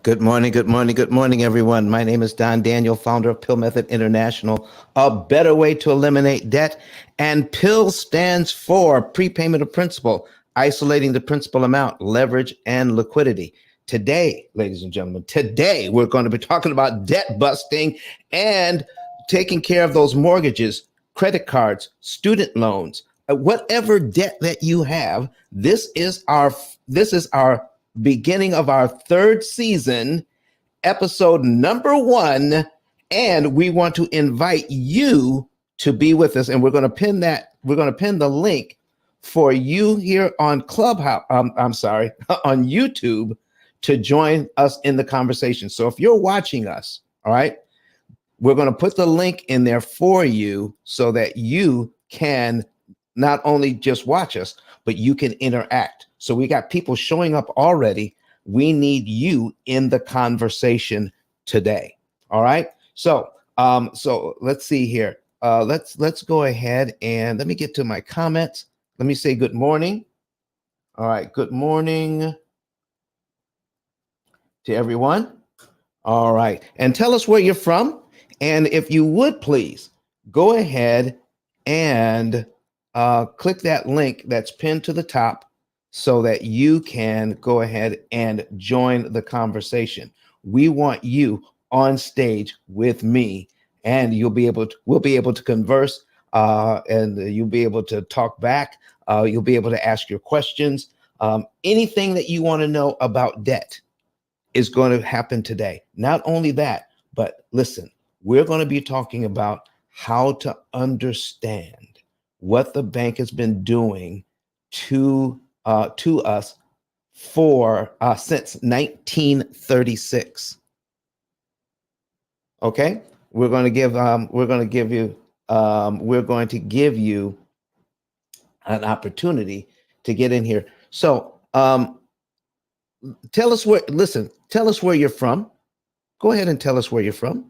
Good morning, good morning, good morning, everyone. My name is Don Daniel, founder of P.I.L.L Method International, a better way to eliminate debt. And P.I.L.L stands for prepayment of principal, isolating the principal amount, leverage, and liquidity. Today, ladies and gentlemen, today we're going to be talking about debt busting and taking care of those mortgages, credit cards, student loans, whatever debt that you have. This is our beginning of our third season, episode number 1, and we want to invite you to be with us. And we're going to pin the link for you here on Clubhouse. On YouTube to join us in the conversation. So if you're watching us, all right, we're going to put the link in there for you so that you can not only just watch us, but you can interact. So we got people showing up already. We need you in the conversation today. All right. So let's see here. Let's go ahead and let me get to my comments. Let me say good morning. All right. Good morning to everyone. All right. And tell us where you're from. And if you would please go ahead and click that link that's pinned to the top so that you can go ahead and join the conversation. We want you on stage with me, and we'll be able to converse, and you'll be able to talk back. You'll be able to ask your questions. Anything that you want to know about debt is going to happen today. Not only that, but listen, we're going to be talking about how to understand what the bank has been doing to us for since 1936. Okay, we're going to give you an opportunity to get in here. So tell us where you're from. Go ahead and tell us where you're from,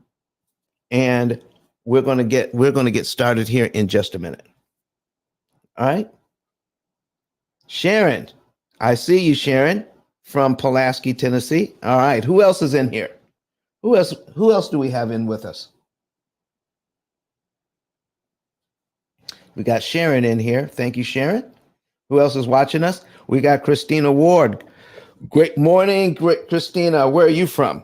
and we're going to get started here in just a minute. All right. Sharon, I see you, Sharon, from Pulaski, Tennessee. All right. Who else is in here? Who else do we have in with us? We got Sharon in here. Thank you, Sharon. Who else is watching us? We got Christina Ward. Great morning, Christina. Where are you from?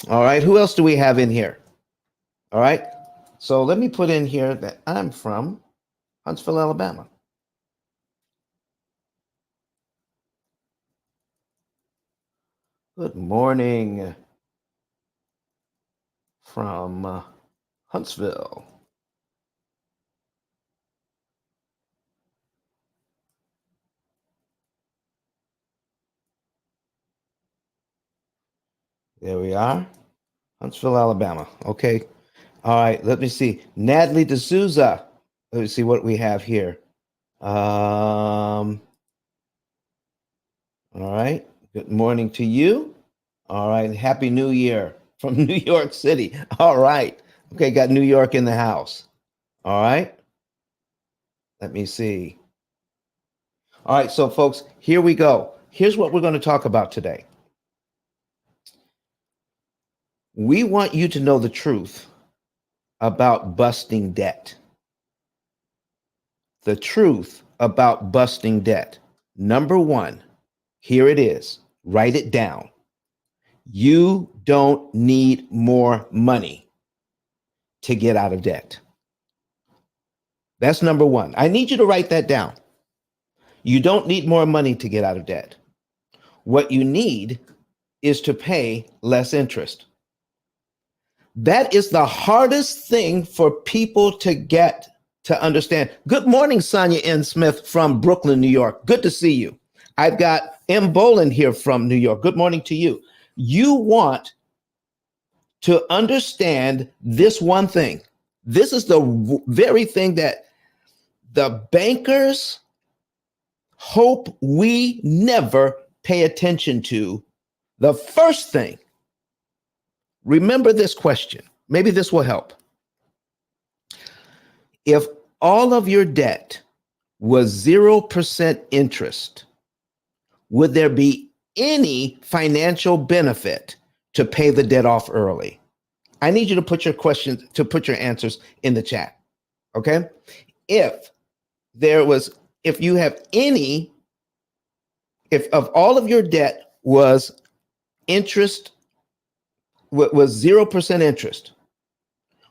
All right. Who else do we have in here? All right. So let me put in here that I'm from Huntsville, Alabama. Good morning from Huntsville. There we are. Huntsville, Alabama. Okay. All right. Let me see. Natalie D'Souza. Let me see what we have here. All right. Good morning to you. All right. Happy New Year from New York City. All right. Okay. Got New York in the house. All right. Let me see. All right. So, folks, here we go. Here's what we're going to talk about today. We want you to know the truth about busting debt. The truth about busting debt. Number 1, here it is. Write it down. You don't need more money to get out of debt. That's number 1. I need you to write that down. You don't need more money to get out of debt. What you need is to pay less interest. That is the hardest thing for people to get to understand. Good morning, Sonia N. Smith from Brooklyn, New York. Good to see you. I've got M. Boland here from New York. Good morning to you. You want to understand this one thing. This is the very thing that the bankers hope we never pay attention to. The first thing, remember this question. Maybe this will help. If all of your debt was 0% interest, would there be any financial benefit to pay the debt off early? I need you to put your questions, to put your answers in the chat. Okay. If there was, if you have any, if of all of your debt was interest, was 0% interest,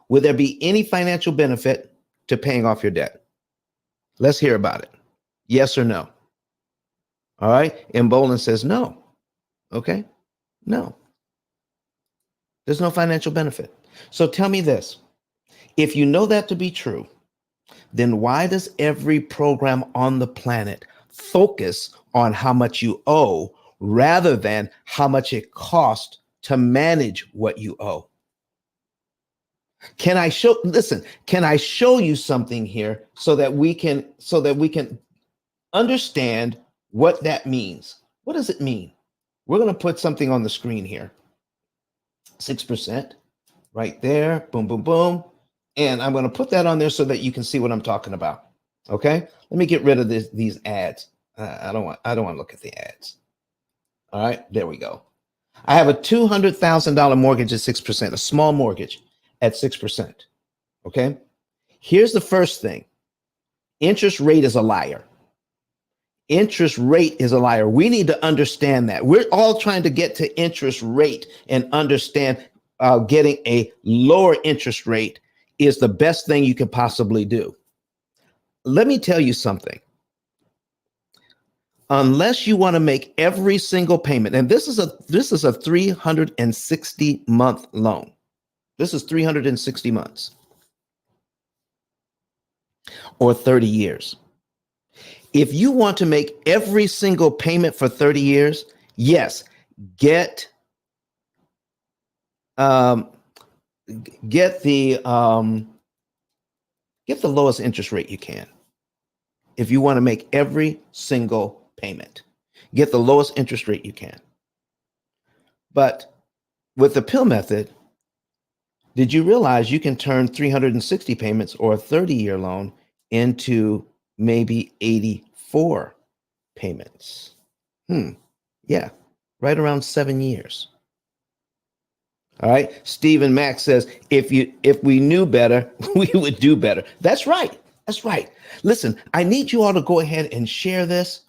would there be any financial benefit to paying off your debt? Let's hear about it. Yes or no? All right. And Bolin says no. Okay. No. There's no financial benefit. So tell me this. If you know that to be true, then why does every program on the planet focus on how much you owe rather than how much it costs to manage what you owe? Can I show you something here so that we can understand what that means? What does it mean? We're going to put something on the screen here. 6% right there. Boom, boom, boom. And I'm going to put that on there so that you can see what I'm talking about. Okay. Let me get rid of these ads. I don't want to look at the ads. All right. There we go. I have a $200,000 mortgage at 6%, a small mortgage at 6%. Okay. Here's the first thing. Interest rate is a liar. Interest rate is a liar. We need to understand that. We're all trying to get to interest rate and understand getting a lower interest rate is the best thing you could possibly do. Let me tell you something. Unless you want to make every single payment, and this is a 360-month loan. This is 360 months or 30 years. If you want to make every single payment for 30 years, yes, get the lowest interest rate you can. If you want to make every single payment, get the lowest interest rate you can. But with the P.I.L.L method, did you realize you can turn 360 payments or a 30-year loan into maybe 84 payments? Yeah, right around 7 years. All right. Stephen Mack says, if we knew better, we would do better. That's right. That's right. Listen, I need you all to go ahead and share this,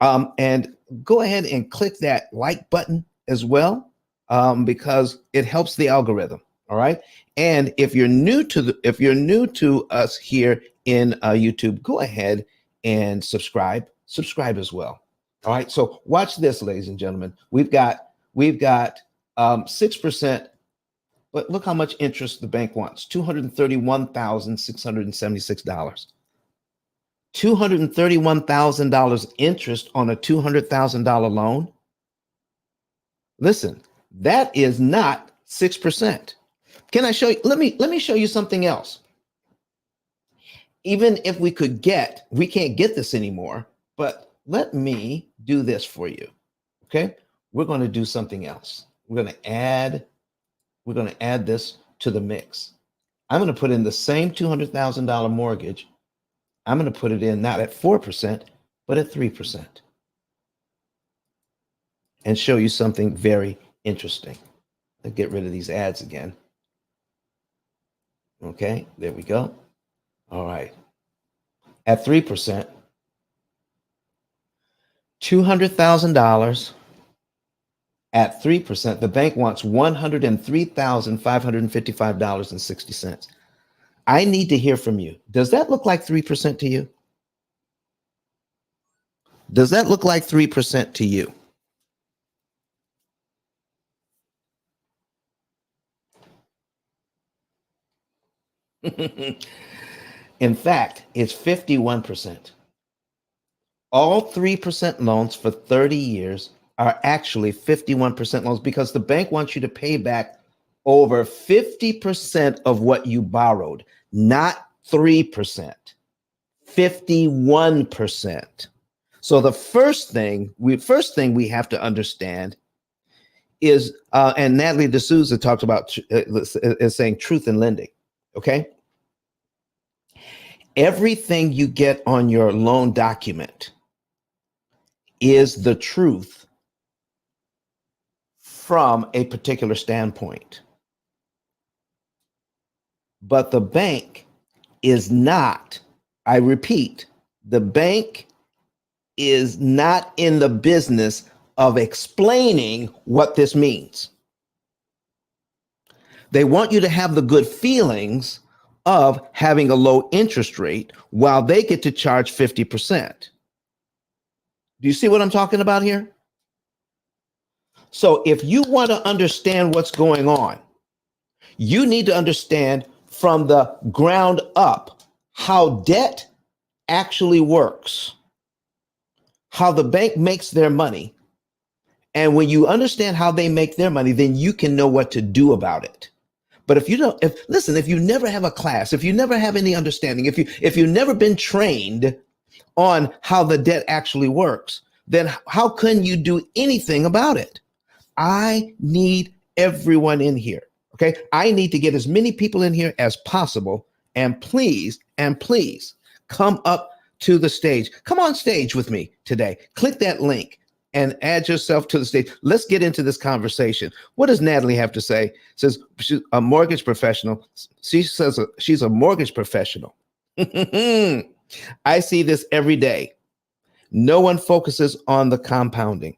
and go ahead and click that like button as well, because it helps the algorithm. All right. And if you're new to us here in YouTube, go ahead and subscribe as well. All right. So watch this, ladies and gentlemen. We've got 6%. But look how much interest the bank wants, $231,676. $231,000 interest on a $200,000 loan. Listen, that is not 6%. Can I show you? Let me show you something else. Even if we can't get this anymore, but let me do this for you. Okay. We're going to do something else. We're going to add this to the mix. I'm going to put in the same $200,000 mortgage. I'm going to put it in not at 4%, but at 3%. And show you something very interesting. Let's get rid of these ads again. Okay, there we go. All right. At 3%, $200,000 at 3%, the bank wants $103,555.60. I need to hear from you. Does that look like 3% to you? Does that look like 3% to you? In fact, it's 51%. All 3% loans for 30 years are actually 51% loans because the bank wants you to pay back over 50% of what you borrowed, not 3%, 51%. So the first thing we have to understand is, and Natalie D'Souza talks about, is saying truth in lending. Okay. Everything you get on your loan document is the truth from a particular standpoint. But the bank is not, I repeat, the bank is not in the business of explaining what this means. They want you to have the good feelings of having a low interest rate while they get to charge 50%. Do you see what I'm talking about here? So if you want to understand what's going on, you need to understand from the ground up how debt actually works, how the bank makes their money. And when you understand how they make their money, then you can know what to do about it. But if you don't, if you never have a class, if you never have any understanding, if you've never been trained on how the debt actually works, then how can you do anything about it? I need everyone in here. Okay. I need to get as many people in here as possible. And please, come up to the stage. Come on stage with me today. Click that link and add yourself to the stage. Let's get into this conversation. What does Natalie have to say? Says she's a mortgage professional. She says she's a mortgage professional. I see this every day. No one focuses on the compounding.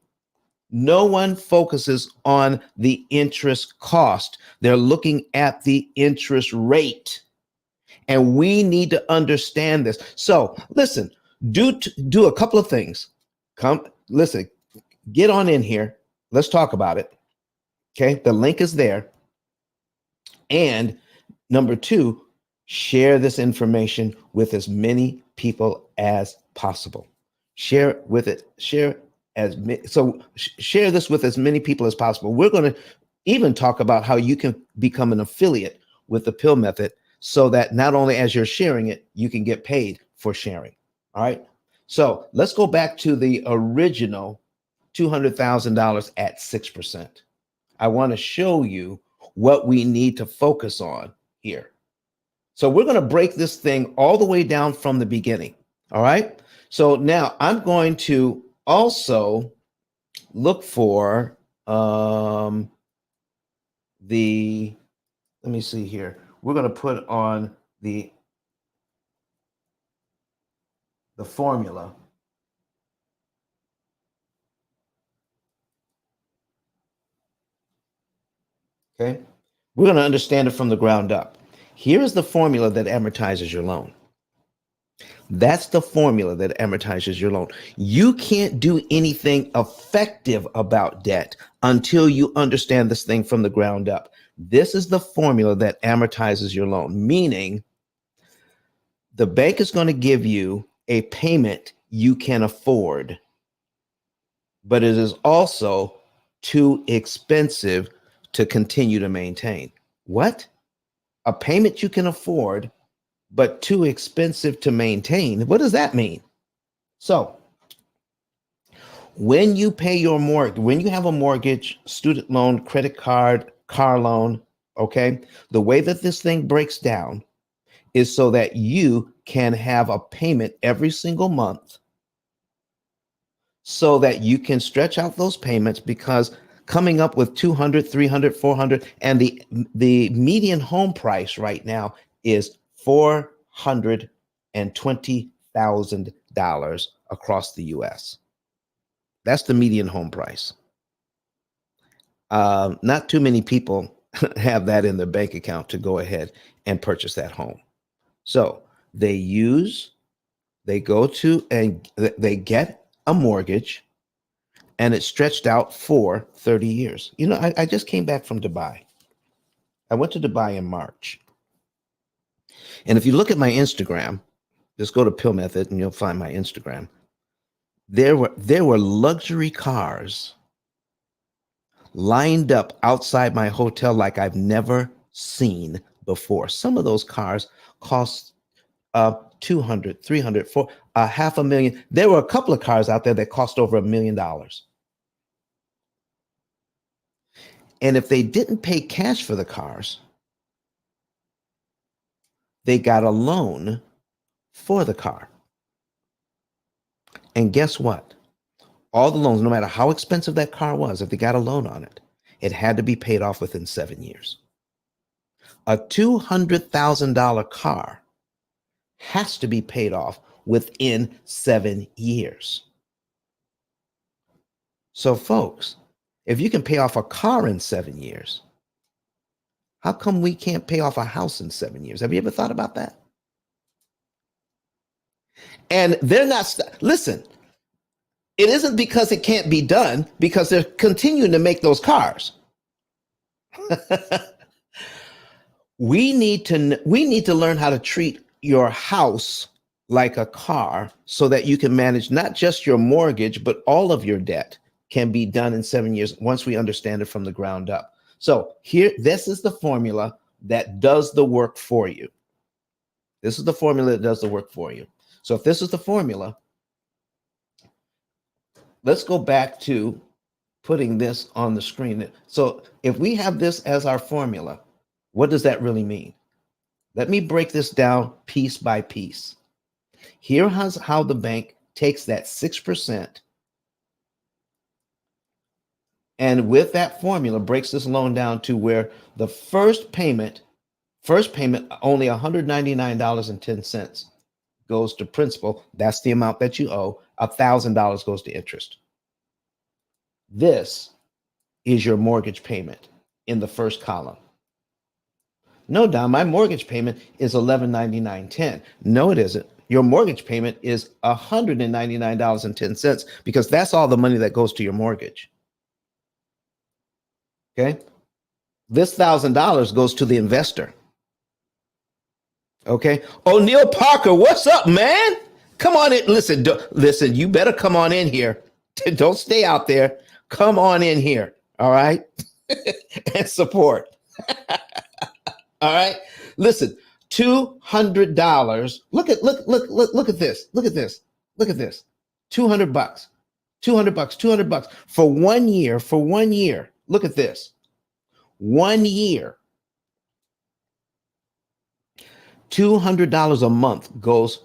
No one focuses on the interest cost. They're looking at the interest rate. And we need to understand this. So listen, do a couple of things. Listen, get on in here. Let's talk about it. Okay. The link is there. And number two, share this information with as many people as possible. Share this with as many people as possible. We're going to even talk about how you can become an affiliate with the P.I.L.L method so that not only as you're sharing it, you can get paid for sharing. All right. So let's go back to the original $200,000 at 6%. I want to show you what we need to focus on here. So we're going to break this thing all the way down from the beginning. All right. So now I'm going to also look for let me see here. We're going to put on the formula. Okay. We're going to understand it from the ground up. Here is the formula that amortizes your loan. That's the formula that amortizes your loan. You can't do anything effective about debt until you understand this thing from the ground up. This is the formula that amortizes your loan, meaning the bank is going to give you a payment you can afford, but it is also too expensive to continue to maintain. What? A payment you can afford, but too expensive to maintain. What does that mean? So when you pay your mortgage, when you have a mortgage, student loan, credit card, car loan, okay, the way that this thing breaks down is so that you can have a payment every single month so that you can stretch out those payments, because coming up with 200, 300, 400, and the median home price right now is $420,000 across the US. That's the median home price. Not too many people have that in their bank account to go ahead and purchase that home. So they go to and they get a mortgage, and it's stretched out for 30 years. You know, I just came back from Dubai. I went to Dubai in March. And if you look at my Instagram, just go to P.I.L.L Method and you'll find my Instagram. There were luxury cars lined up outside my hotel like I've never seen before. Some of those cars cost 200, 300, for $500,000. There were a couple of cars out there that cost over $1 million. And if they didn't pay cash for the cars, they got a loan for the car. And guess what? All the loans, no matter how expensive that car was, if they got a loan on it, it had to be paid off within 7 years. A $200,000 car has to be paid off within 7 years. So, folks, if you can pay off a car in 7 years, how come we can't pay off a house in 7 years? Have you ever thought about that? And they're not, listen, it isn't because it can't be done, because they're continuing to make those cars. We need to learn how to treat your house like a car so that you can manage not just your mortgage, but all of your debt can be done in 7 years once we understand it from the ground up. So here, this is the formula that does the work for you. This is the formula that does the work for you. So if this is the formula, let's go back to putting this on the screen. So if we have this as our formula, what does that really mean? Let me break this down piece by piece. Here's how the bank takes that 6% and with that formula breaks this loan down to where the first payment only $199.10 goes to principal. That's the amount that you owe. $1,000 goes to interest. This is your mortgage payment in the first column. No, Don, my mortgage payment is $1,199.10. No, it isn't. Your mortgage payment is $199.10 because that's all the money that goes to your mortgage. Okay? This $1,000 goes to the investor. Okay? Oh, Neil Parker, what's up, man? Come on in. Listen, you better come on in here. Don't stay out there. Come on in here. All right? And support. All right. Listen, $200. Look at this. Look at this. Look at this. $200. $200 for 1 year. For 1 year. Look at this. 1 year. $200 a month goes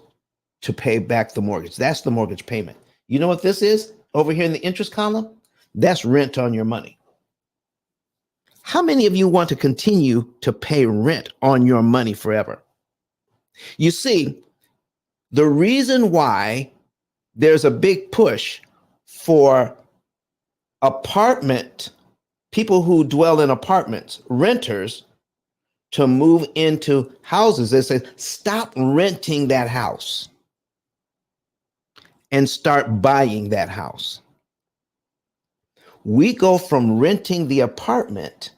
to pay back the mortgage. That's the mortgage payment. You know what this is over here in the interest column? That's rent on your money. How many of you want to continue to pay rent on your money forever? You see, the reason why there's a big push for people who dwell in apartments, renters, to move into houses, they say, stop renting that house and start buying that house. We go from renting the apartment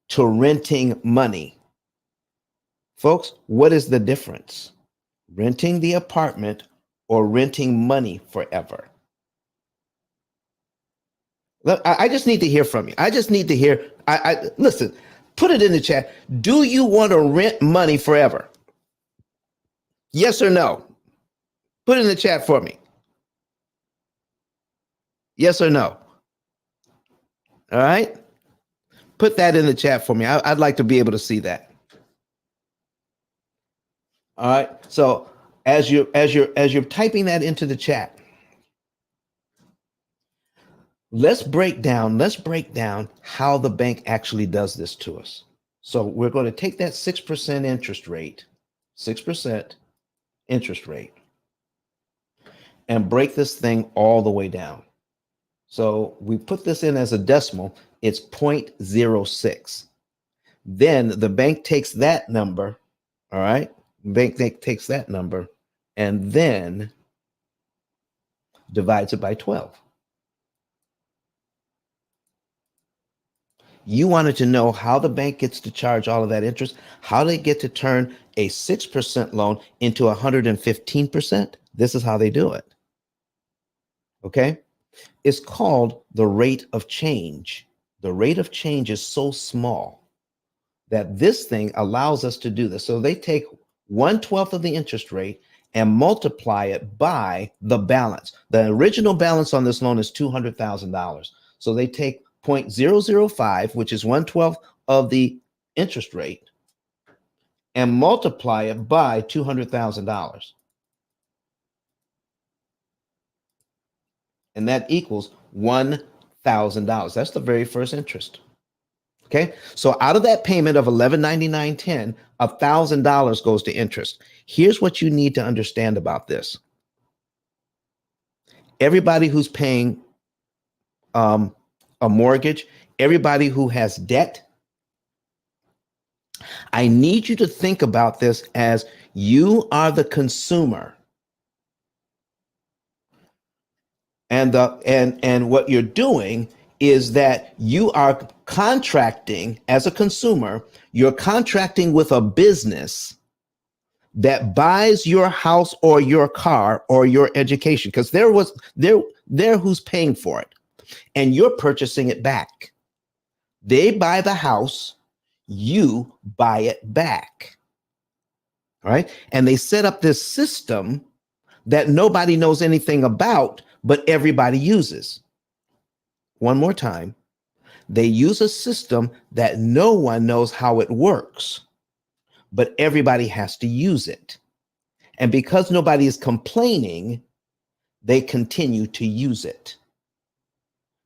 to renting money. Folks, what is the difference? Renting the apartment or renting money forever? Look, I just need to hear from you. I just need to hear. Listen, put it in the chat. Do you want to rent money forever? Yes or no? Put it in the chat for me. Yes or no? All right. Put that in the chat for me. I'd like to be able to see that. All right. So as you're typing that into the chat, let's break down how the bank actually does this to us. So we're going to take that 6% interest rate, 6% interest rate, and break this thing all the way down. So we put this in as a decimal, it's 0.06. Then the bank takes that number, all right? The bank takes that number and then divides it by 12. You wanted to know how the bank gets to charge all of that interest, how they get to turn a 6% loan into 115%. This is how they do it. Okay? It's called the rate of change. The rate of change is so small that this thing allows us to do this. So they take 1/12 of the interest rate and multiply it by the balance. The original balance on this loan is $200,000. So they take 0.005, which is 1/12 of the interest rate, and multiply it by $200,000. And that equals $1,000. That's the very first interest. Okay, so out of that payment of $1,199.10, $1,000 goes to interest. Here's what you need to understand about this. Everybody who's paying a mortgage, everybody who has debt, I need you to think about this as you are the consumer. And what you're doing is that you are contracting as a consumer, you're contracting with a business that buys your house or your car or your education, because they're who's paying for it, and you're purchasing it back. They buy the house, you buy it back. All right. And they set up this system that nobody knows anything about, but everybody uses. One more time. They use a system that no one knows how it works, but everybody has to use it. And because nobody is complaining, they continue to use it.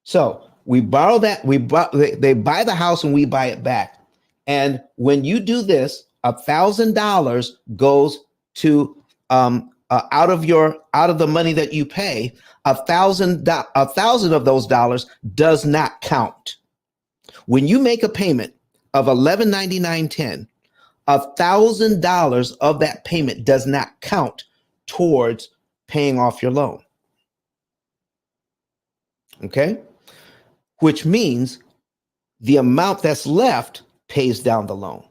So we borrow that, they buy the house and we buy it back. And when you do this, $1,000 goes to out of the money that you pay. $1,000 of those dollars does not count. When you make a payment of $1,199.10, $1,000 of that payment does not count towards paying off your loan. Okay, which means the amount that's left pays down the loan.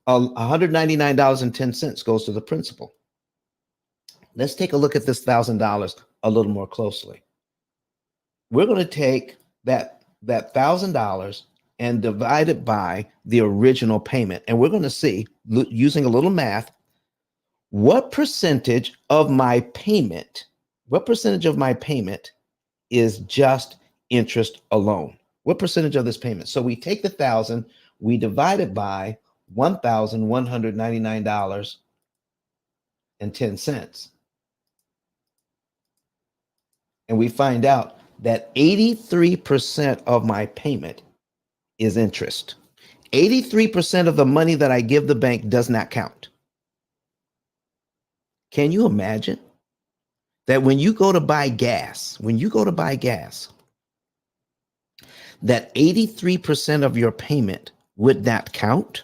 $199.10 goes to the principal. Let's take a look at this $1,000 a little more closely. We're going to take that $1,000 and divide it by the original payment. And we're going to see, using a little math, what percentage of my payment is just interest alone? What percentage of this payment? So we take the 1,000, we divide it by $1,199.10. And we find out that 83% of my payment is interest. 83% of the money that I give the bank does not count. Can you imagine that when you go to buy gas, that 83% of your payment would not count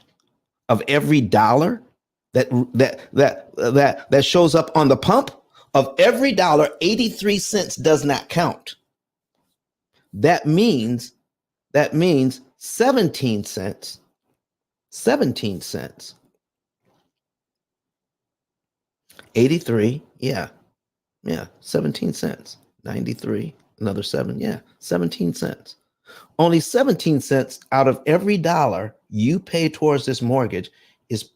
of every dollar that shows up on the pump? Of every dollar, 83 cents does not count. That means 17 cents. 83, yeah, 17 cents. 93, another 7, 17 cents. Only 17 cents out of every dollar you pay towards this mortgage is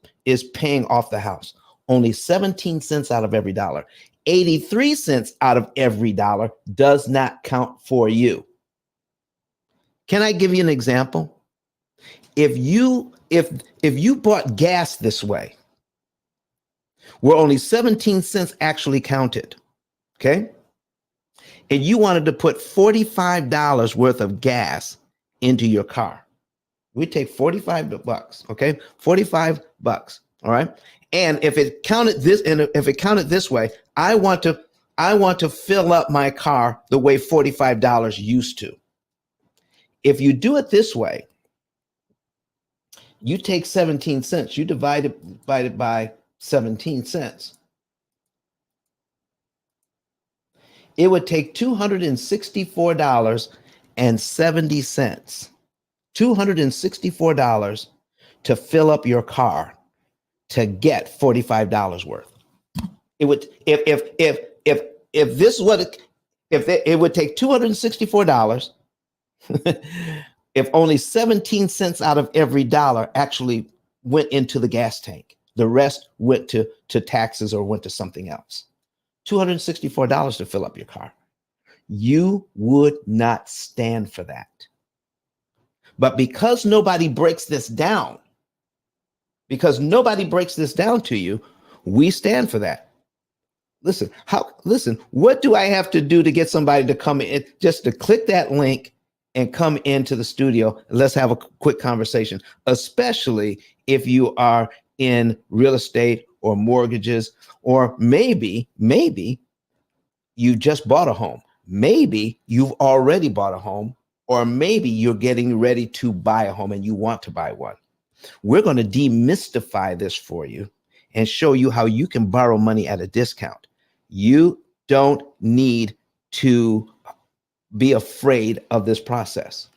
paying off the house. Only 17 cents out of every dollar. 83 cents out of every dollar does not count for you. Can I give you an example? If you bought gas this way, where only 17 cents actually counted, okay? And you wanted to put $45 worth of gas into your car. We take $45, okay? $45, all right? And if it counted this way, I want to fill up my car the way $45 used to. If you do it this way, you take 17 cents, you divide it by 17 cents. It would take $264.70. $264 to fill up your car to get $45 worth. It would if this would it would take $264 if only 17 cents out of every dollar actually went into the gas tank. The rest went to taxes or went to something else. $264 to fill up your car. You would not stand for that. But because nobody breaks this down, to you, we stand for that. Listen, what do I have to do to get somebody to come in? Just to click that link and come into the studio. Let's have a quick conversation, especially if you are in real estate or mortgages, or maybe you just bought a home. Maybe you've already bought a home, or maybe you're getting ready to buy a home and you want to buy one. We're going to demystify this for you and show you how you can borrow money at a discount. You don't need to be afraid of this process.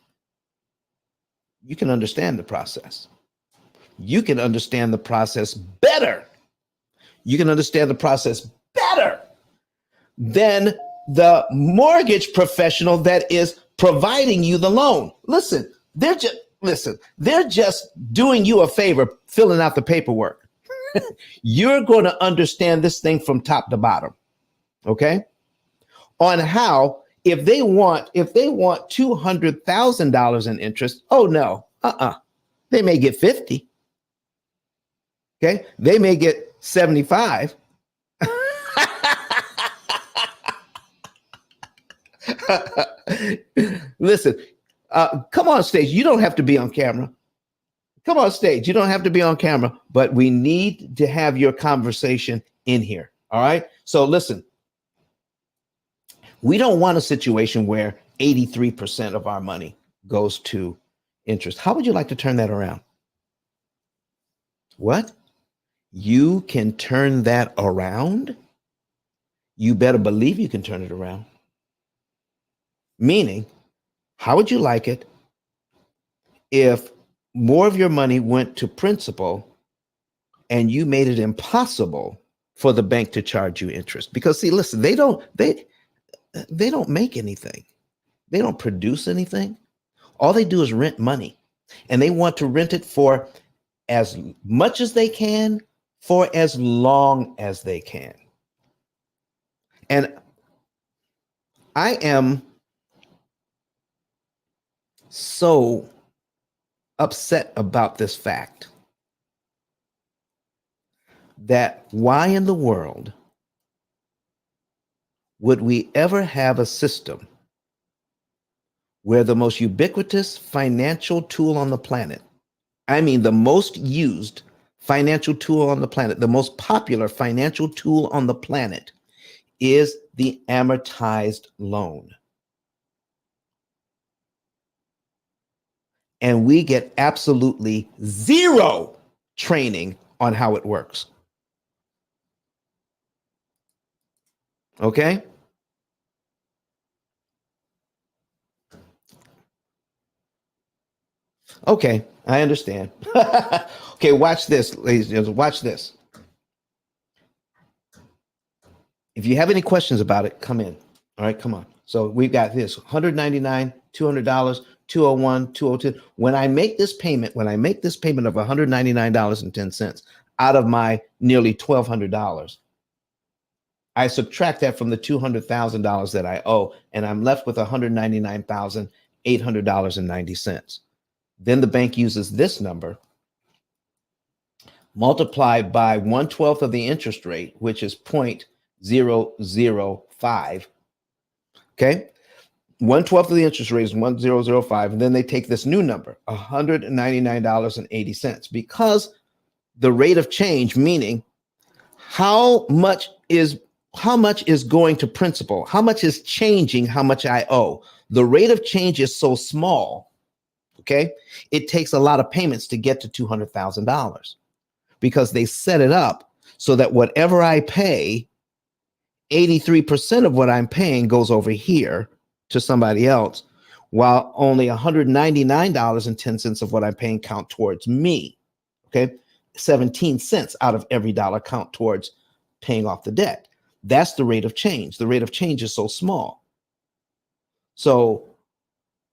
You can understand the process. You can understand the process better. You can understand the process better than the mortgage professional that is providing you the loan. They're just doing you a favor, filling out the paperwork. You're going to understand this thing from top to bottom. Okay? On how, if they want $200,000 in interest, oh no, they may get 50. Okay? They may get 75. Listen, come on stage. You don't have to be on camera. Come on stage. You don't have to be on camera, but we need to have your conversation in here. All right. So listen, we don't want a situation where 83% of our money goes to interest. How would you like to turn that around? What? You can turn that around? You better believe you can turn it around. Meaning, how would you like it if more of your money went to principal and you made it impossible for the bank to charge you interest? Because see, listen, they don't make anything. They don't produce anything. All they do is rent money, and they want to rent it for as much as they can for as long as they can. And I am so upset about this fact that why in the world would we ever have a system where the most ubiquitous financial tool on the planet, I mean, the most used financial tool on the planet, the most popular financial tool on the planet is the amortized loan. And we get absolutely zero training on how it works. Okay? Okay, I understand. Okay, watch this, ladies and gentlemen. Watch this. If you have any questions about it, come in. All right, come on. So we've got this $199, $200, 201, 202. When I make this payment of $199.10 out of my nearly $1,200, I subtract that from the $200,000 that I owe, and I'm left with $199,800.90. Then the bank uses this number multiplied by 1/12 of the interest rate, which is 0.005. Okay. 1/12 of the interest rate is 1,005. And then they take this new number, $199.80, because the rate of change, meaning how much is going to principal, how much is changing, how much I owe. The rate of change is so small. Okay. It takes a lot of payments to get to $200,000 because they set it up so that whatever I pay, 83% of what I'm paying goes over here to somebody else, while only $199.10 of what I'm paying count towards me. Okay. 17 cents out of every dollar count towards paying off the debt. That's the rate of change. The rate of change is so small. So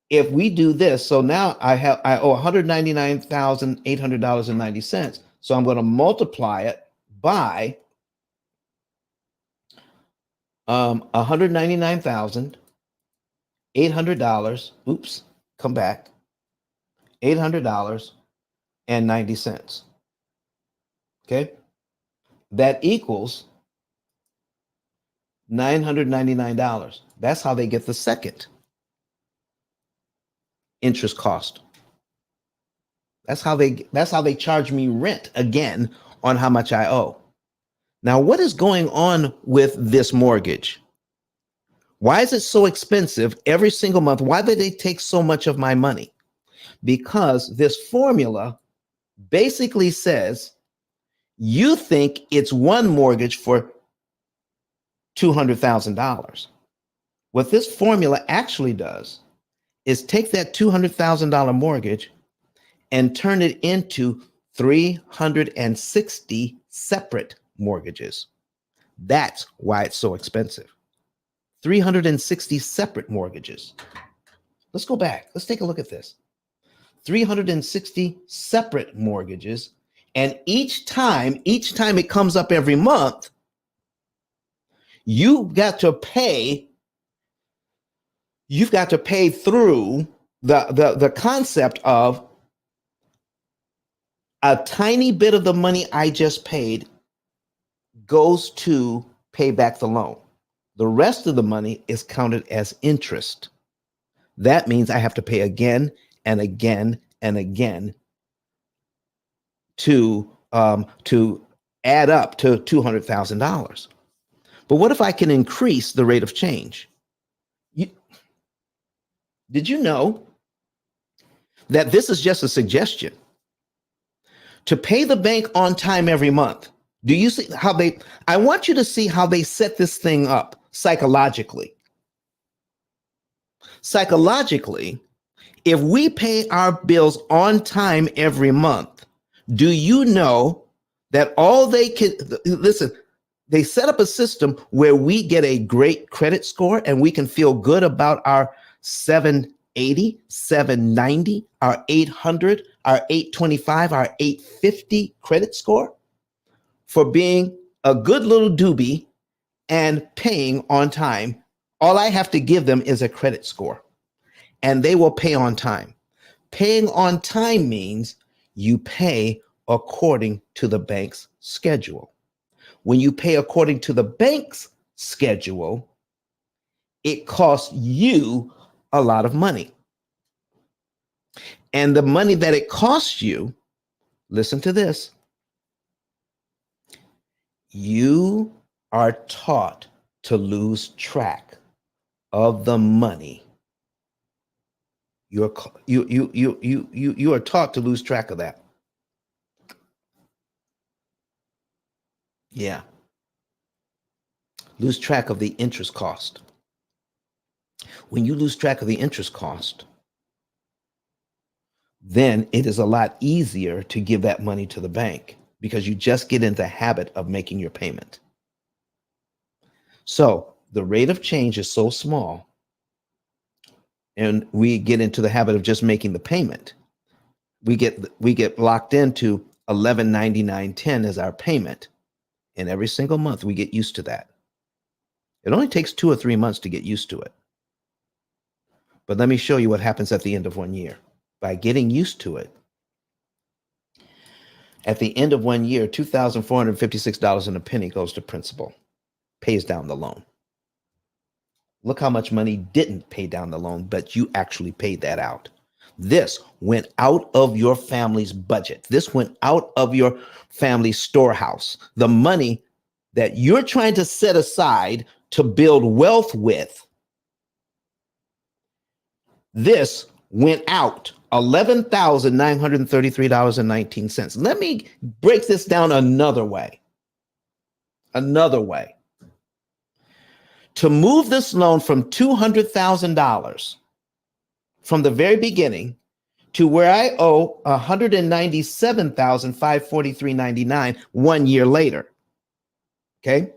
if we do this, so now I owe $199,800.90. So I'm going to multiply it by 199,000 $800. Oops, come back. $800.90. Okay. That equals $999. That's how they get the second interest cost. That's how they charge me rent again on how much I owe. Now, what is going on with this mortgage? Why is it so expensive every single month? Why do they take so much of my money? Because this formula basically says you think it's one mortgage for $200,000. What this formula actually does is take that $200,000 mortgage and turn it into 360 separate mortgages. That's why it's so expensive. 360 separate mortgages. Let's go back. Let's take a look at this. 360 separate mortgages. And each time it comes up every month, you've got to pay through the concept of a tiny bit of the money I just paid goes to pay back the loan. The rest of the money is counted as interest. That means I have to pay again and again and again to add up to $200,000. But what if I can increase the rate of change? Did you know that this is just a suggestion? To pay the bank on time every month. Do you see how I want you to see how they set this thing up psychologically. Psychologically, if we pay our bills on time every month, do you know that all they can, listen, they set up a system where we get a great credit score and we can feel good about our 780, 790, our 800, our 825, our 850 credit score for being a good little doobie and paying on time. All I have to give them is a credit score and they will pay on time. Paying on time means you pay according to the bank's schedule. When you pay according to the bank's schedule, it costs you a lot of money. And the money that it costs you, listen to this, you are taught to lose track of the money. You are taught to lose track of that. Yeah. Lose track of the interest cost. When you lose track of the interest cost, then it is a lot easier to give that money to the bank because you just get into the habit of making your payment. So the rate of change is so small and we get into the habit of just making the payment. We get locked into $11.99.10 as our payment. And every single month we get used to that. It only takes 2 or 3 months to get used to it. But let me show you what happens at the end of 1 year. By getting used to it, at the end of 1 year, $2,456 and a penny goes to principal, pays down the loan. Look how much money didn't pay down the loan, but you actually paid that out. This went out of your family's budget. This went out of your family's storehouse. The money that you're trying to set aside to build wealth with, this went out $11,933.19. Let me break this down another way. To move this loan from $200,000 from the very beginning to where I owe $197,543.99 1 year later. Okay.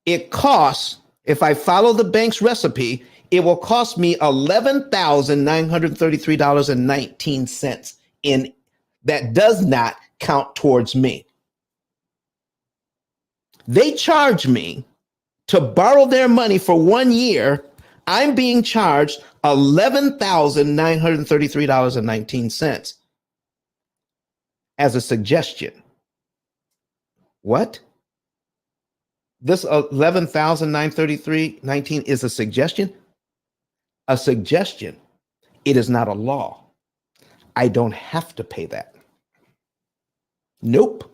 It costs, if I follow the bank's recipe, it will cost me $11,933.19 in that does not count towards me. They charge me to borrow their money for 1 year I'm being charged $11,933.19 as a suggestion. What? This 11,933.19 is a suggestion? A suggestion. It is not a law. I don't have to pay that. Nope.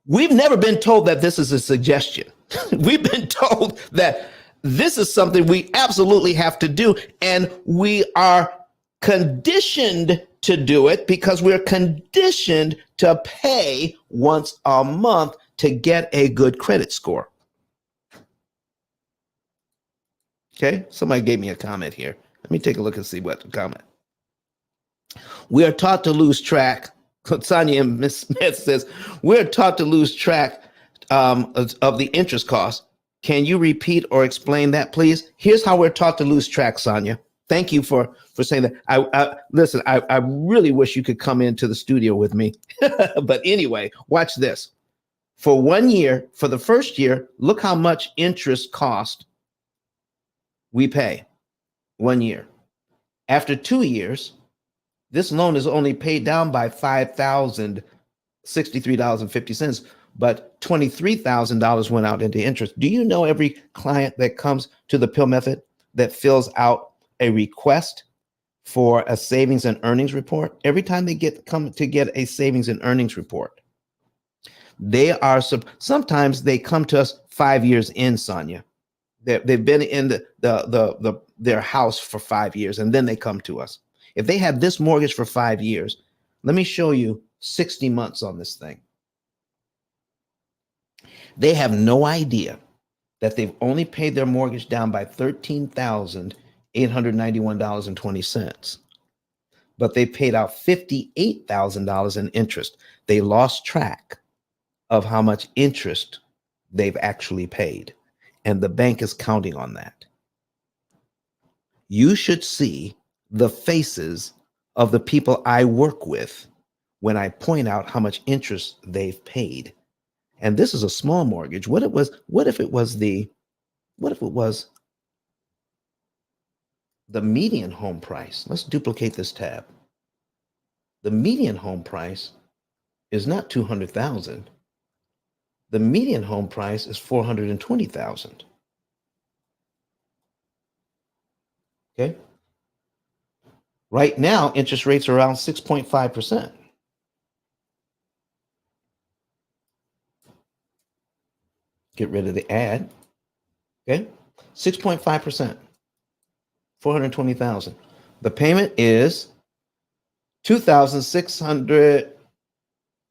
We've never been told that this is a suggestion. We've been told that this is something we absolutely have to do, and we are conditioned to do it because we're conditioned to pay once a month to get a good credit score. Okay, somebody gave me a comment here. Let me take a look and see what the comment. We are taught to lose track. Sonia and Ms. Smith says, we're taught to lose track of the interest cost. Can you repeat or explain that, please? Here's how we're taught to lose track, Sonia. Thank you for saying that. Listen, I really wish you could come into the studio with me. But anyway, watch this. For 1 year, for the first year, look how much interest cost we pay 1 year. After 2 years, this loan is only paid down by $5,063.50, but $23,000 went out into interest. Do you know every client that comes to the P.I.L.L method that fills out a request for a savings and earnings report? Every time they come to get a savings and earnings report, they are sometimes they come to us 5 years in, Sonia. They've been in their house for 5 years, and then they come to us. If they have this mortgage for 5 years, let me show you 60 months on this thing. They have no idea that they've only paid their mortgage down by $13,891.20, but they paid out $58,000 in interest. They lost track of how much interest they've actually paid, and the bank is counting on that. You should see the faces of the people I work with when I point out how much interest they've paid. And this is a small mortgage. What if it was the median home price? Let's duplicate this tab. The median home price is not 200,000. The median home price is 420,000. Okay. Right now, interest rates are around 6.5%. Get rid of the ad. Okay. 6.5%. 420,000. The payment is 2,600.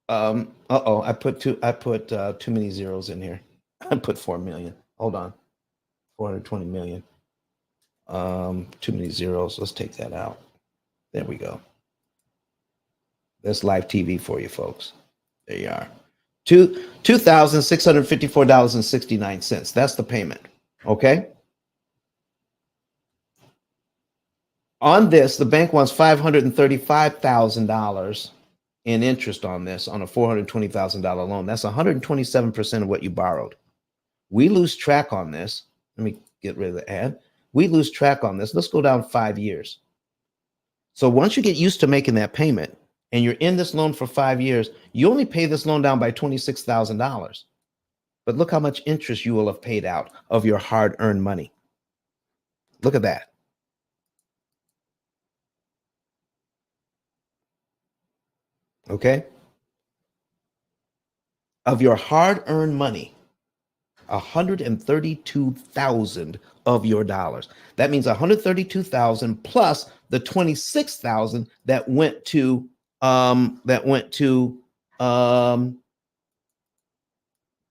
I put too many zeros in here. I put 4 million. Hold on. 420 million. Too many zeros. Let's take that out. There we go. That's live TV for you folks. There you are. $2,654.69. That's the payment. Okay. On this, the bank wants $535,000 in interest on this, on a $420,000 loan. That's 127% of what you borrowed. We lose track on this. Let me get rid of the ad. We lose track on this. Let's go down 5 years. So once you get used to making that payment and you're in this loan for 5 years, you only pay this loan down by $26,000. But look how much interest you will have paid out of your hard-earned money. Look at that. Okay? Of your hard-earned money, 132,000 of your dollars. That means 132,000 plus the 26,000 that went to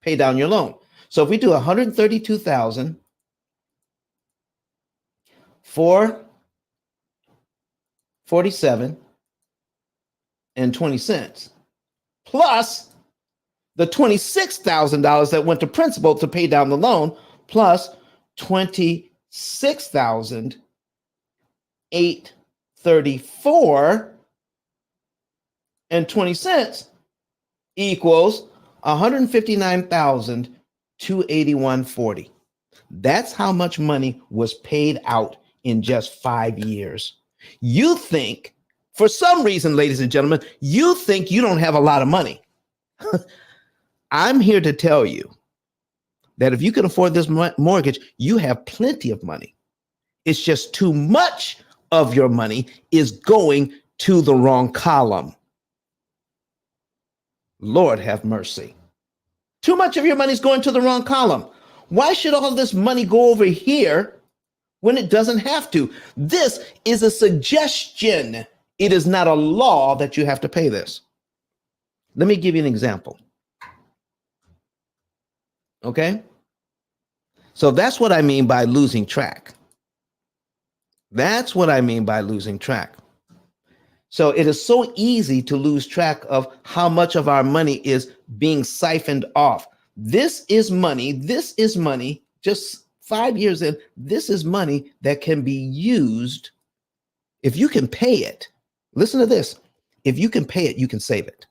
pay down your loan. So if we do 132,000 for 47.20 plus the $26,000 that went to principal to pay down the loan, plus 26,834.20 equals 159,281.40. That's how much money was paid out in just 5 years. You think, for some reason, ladies and gentlemen, you think you don't have a lot of money. I'm here to tell you that if you can afford this mortgage, you have plenty of money. It's just too much of your money is going to the wrong column. Lord have mercy. Too much of your money is going to the wrong column. Why should all this money go over here when it doesn't have to? This is a suggestion. It is not a law that you have to pay this. Let me give you an example. Okay? So that's what I mean by losing track. That's what I mean by losing track. So it is so easy to lose track of how much of our money is being siphoned off. This is money. This is money. Just 5 years in, this is money that can be used. If you can pay it, listen to this. If you can pay it, you can save it.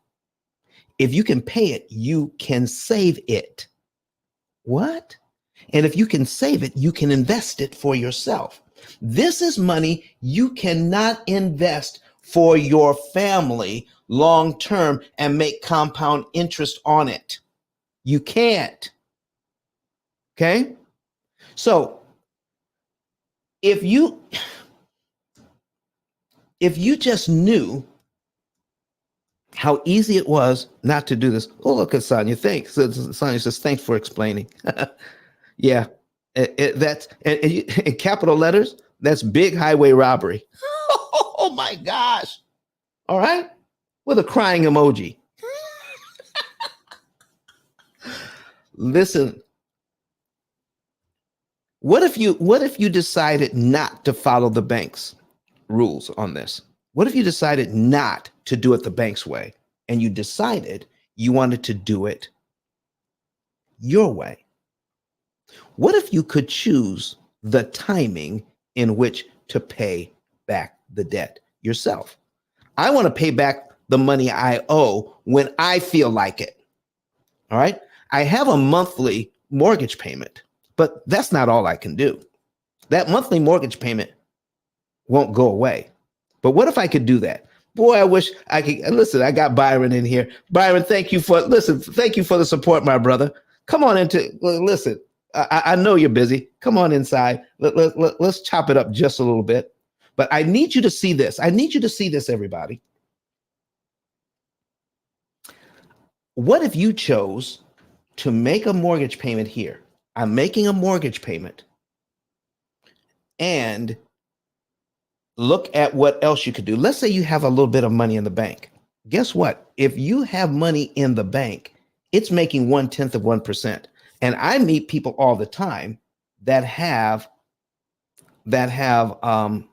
If you can pay it, you can save it. What? And if you can save it, you can invest it for yourself. This is money you cannot invest for your family long term and make compound interest on it. You can't. Okay? So if you just knew how easy it was not to do this. Oh, look at Sonia. Thanks. Sonia says, thanks for explaining. Yeah. That's in capital letters. That's big highway robbery. Oh my gosh. All right. With a crying emoji. Listen. What if you decided not to follow the bank's rules on this? What if you decided not to do it the bank's way and you decided you wanted to do it your way? What if you could choose the timing in which to pay back the debt yourself? I want to pay back the money I owe when I feel like it. All right. I have a monthly mortgage payment, but that's not all I can do. That monthly mortgage payment won't go away. But what if I could do that? Boy, I wish I could. Listen, I got Byron in here. Byron, thank you for the support, my brother. Come on listen. I know you're busy. Come on inside. Let's chop it up just a little bit. But I need you to see this. I need you to see this, everybody. What if you chose to make a mortgage payment here? I'm making a mortgage payment. And look at what else you could do. Let's say you have a little bit of money in the bank. Guess what? If you have money in the bank, it's making 1/10 of 1%. And I meet people all the time that have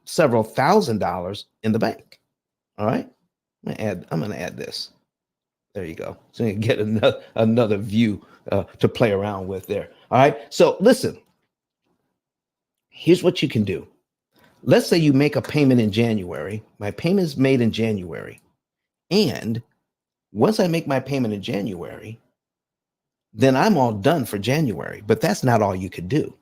several $1,000s in the bank. All right. I'm going to add this. There you go. So you can get another view to play around with there. All right. So listen, here's what you can do. Let's say you make a payment in January. My payment is made in January. And once I make my payment in January, then I'm all done for January. But that's not all you could do.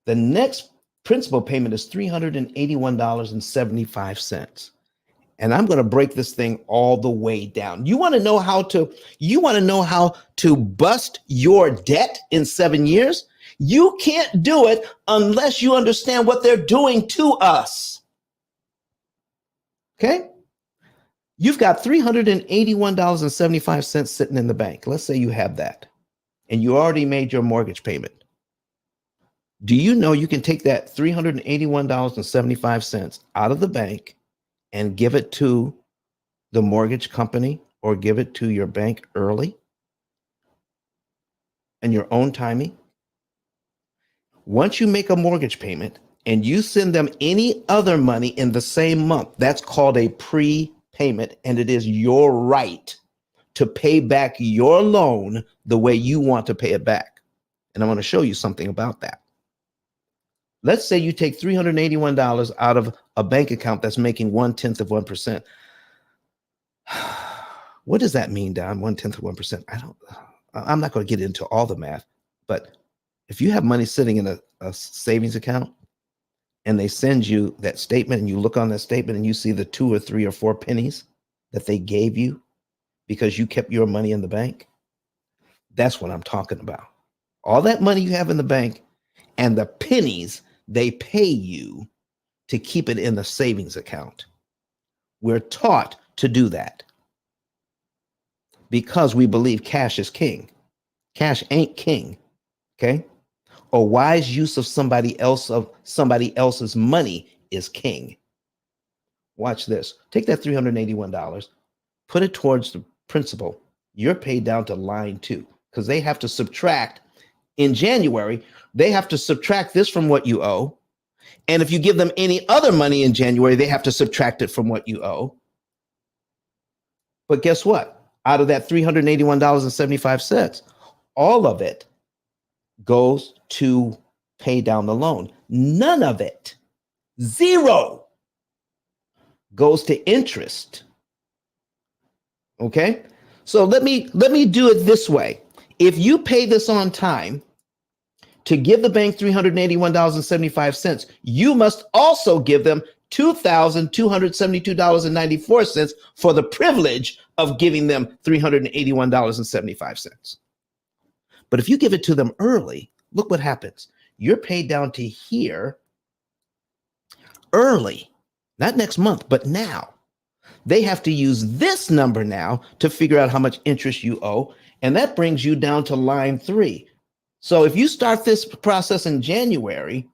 The next principal payment is $381.75. And I'm going to break this thing all the way down. You want to know how to bust your debt in 7 years? You can't do it unless you understand what they're doing to us. Okay? You've got $381.75 sitting in the bank. Let's say you have that and you already made your mortgage payment. Do you know you can take that $381.75 out of the bank and give it to the mortgage company or give it to your bank early and your own timing? Once you make a mortgage payment and you send them any other money in the same month, that's called a prepayment, and it is your right to pay back your loan the way you want to pay it back. And I want to show you something about that. Let's say you take $381 out of a bank account that's making 1/10 of 1%. What does that mean, Don? 1/10 of 1%. I'm not going to get into all the math, but If you have money sitting in a savings account and they send you that statement and you look on that statement and you see the 2 or 3 or 4 pennies that they gave you because you kept your money in the bank, that's what I'm talking about. All that money you have in the bank and the pennies they pay you to keep it in the savings account. We're taught to do that because we believe cash is king. Cash ain't king, okay? A wise use of somebody else's money is king. Watch this. Take that $381, put it towards the principal. You're paid down to line 2 because they have to subtract in January. They have to subtract this from what you owe. And if you give them any other money in January, they have to subtract it from what you owe. But guess what? Out of that $381.75, all of it goes to pay down the loan. None of it, zero, goes to interest. Okay? So let me do it this way. If you pay this on time, to give the bank $381.75, you must also give them $2,272.94 for the privilege of giving them $381.75. But if you give it to them early, look what happens. You're paid down to here early, not next month, but now. They have to use this number now to figure out how much interest you owe, and that brings you down to line 3. So if you start this process in January,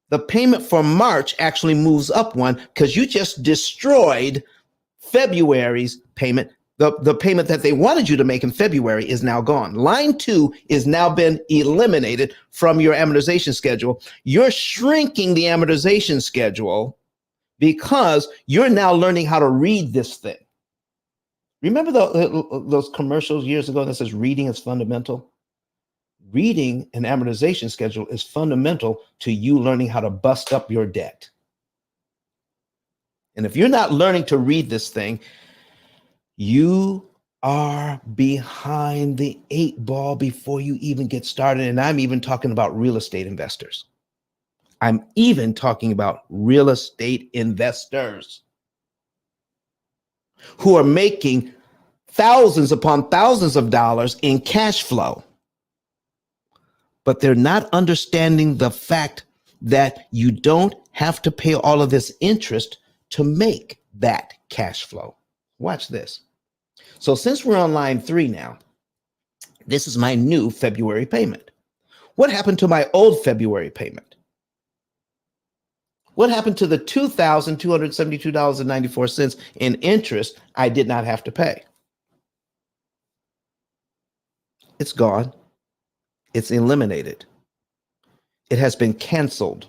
the payment for March actually moves up one because you just destroyed February's payment. The payment that they wanted you to make in February is now gone. Line 2 is now been eliminated from your amortization schedule. You're shrinking the amortization schedule because you're now learning how to read this thing. Remember those commercials years ago that says reading is fundamental? Reading an amortization schedule is fundamental to you learning how to bust up your debt. And if you're not learning to read this thing, you are behind the 8 ball before you even get started. And I'm even talking about real estate investors. I'm even talking about real estate investors who are making thousands upon thousands of dollars in cash flow. But they're not understanding the fact that you don't have to pay all of this interest to make that cash flow. Watch this. So since we're on line 3 now, this is my new February payment. What happened to my old February payment? What happened to the $2,272.94 in interest I did not have to pay? It's gone. It's eliminated. It has been canceled.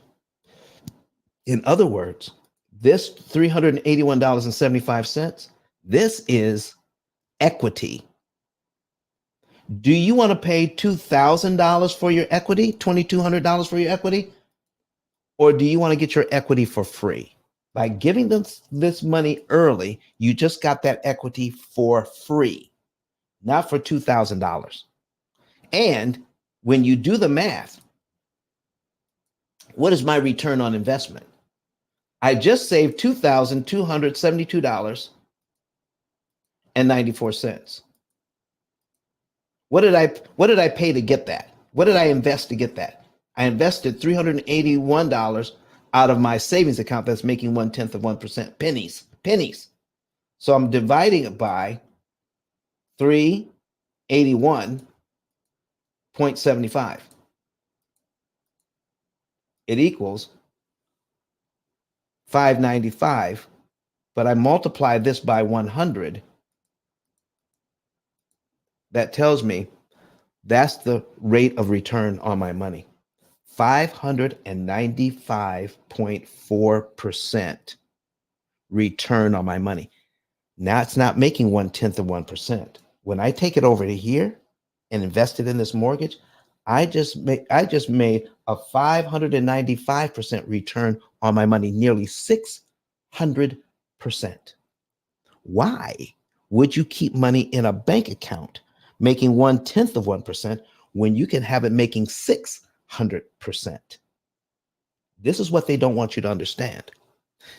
In other words, this $381.75, this is equity. Do you want to pay $2,000 for your equity, $2,200 for your equity? Or do you want to get your equity for free? By giving them this money early, you just got that equity for free, not for $2,000. And when you do the math, what is my return on investment? I just saved $2,272.94. What did I pay to get that? What did I invest to get that? I invested $381 out of my savings account that's making 0.1%. Pennies. So I'm dividing it by 381.75. It equals 595, but I multiply this by 100. That tells me that's the rate of return on my money. 595.4% return on my money. Now it's not making 0.1%. When I take it over to here and invest it in this mortgage, I just made a 595% return on my money, nearly 600%. Why would you keep money in a bank account making 0.1% when you can have it making 600%? 100%. This is what they don't want you to understand.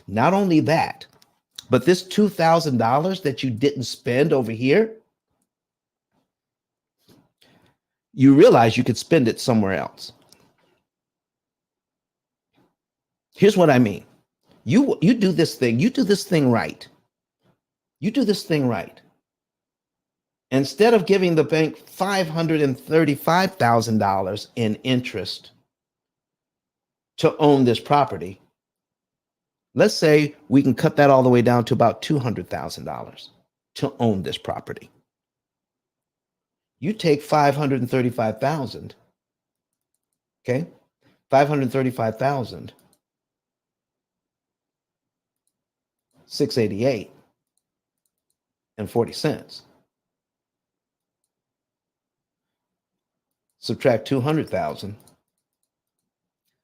Not only that, but this $2,000 that you didn't spend over here, you realize you could spend it somewhere else. Here's what I mean. You do this thing, right. You do this thing right. Instead of giving the bank $535,000 in interest to own this property, let's say we can cut that all the way down to about $200,000 to own this property. You take 535,000, okay? 535,000, 688 and 40 cents. Subtract 200,000,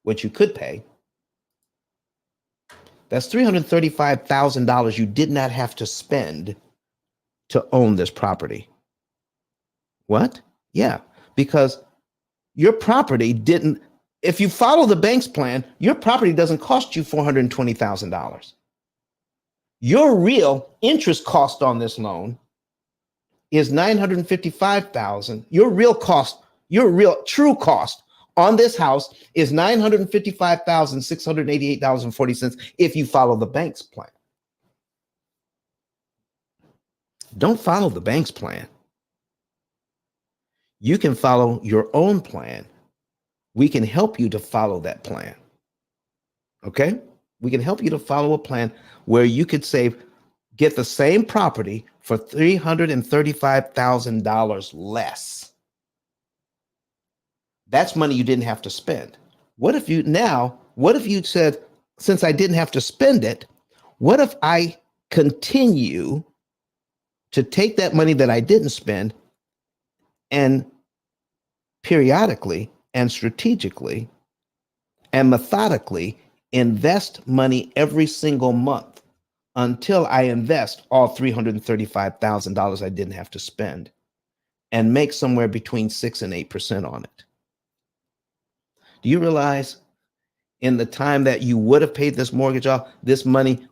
what you could pay. That's $335,000 you did not have to spend to own this property. What? Yeah, because your property didn't, if you follow the bank's plan, your property doesn't cost you $420,000. Your real interest cost on this loan is $955,000. Your real true cost on this house is $955,688.40 if you follow the bank's plan. Don't follow the bank's plan. You can follow your own plan. We can help you to follow that plan. Okay? We can help you to follow a plan where you could get the same property for $335,000 less. That's money you didn't have to spend. What if you said, since I didn't have to spend it, what if I continue to take that money that I didn't spend and periodically and strategically and methodically invest money every single month until I invest all $335,000 I didn't have to spend and make somewhere between 6 and 8% on it? Do you realize in the time that you would have paid this mortgage off, this money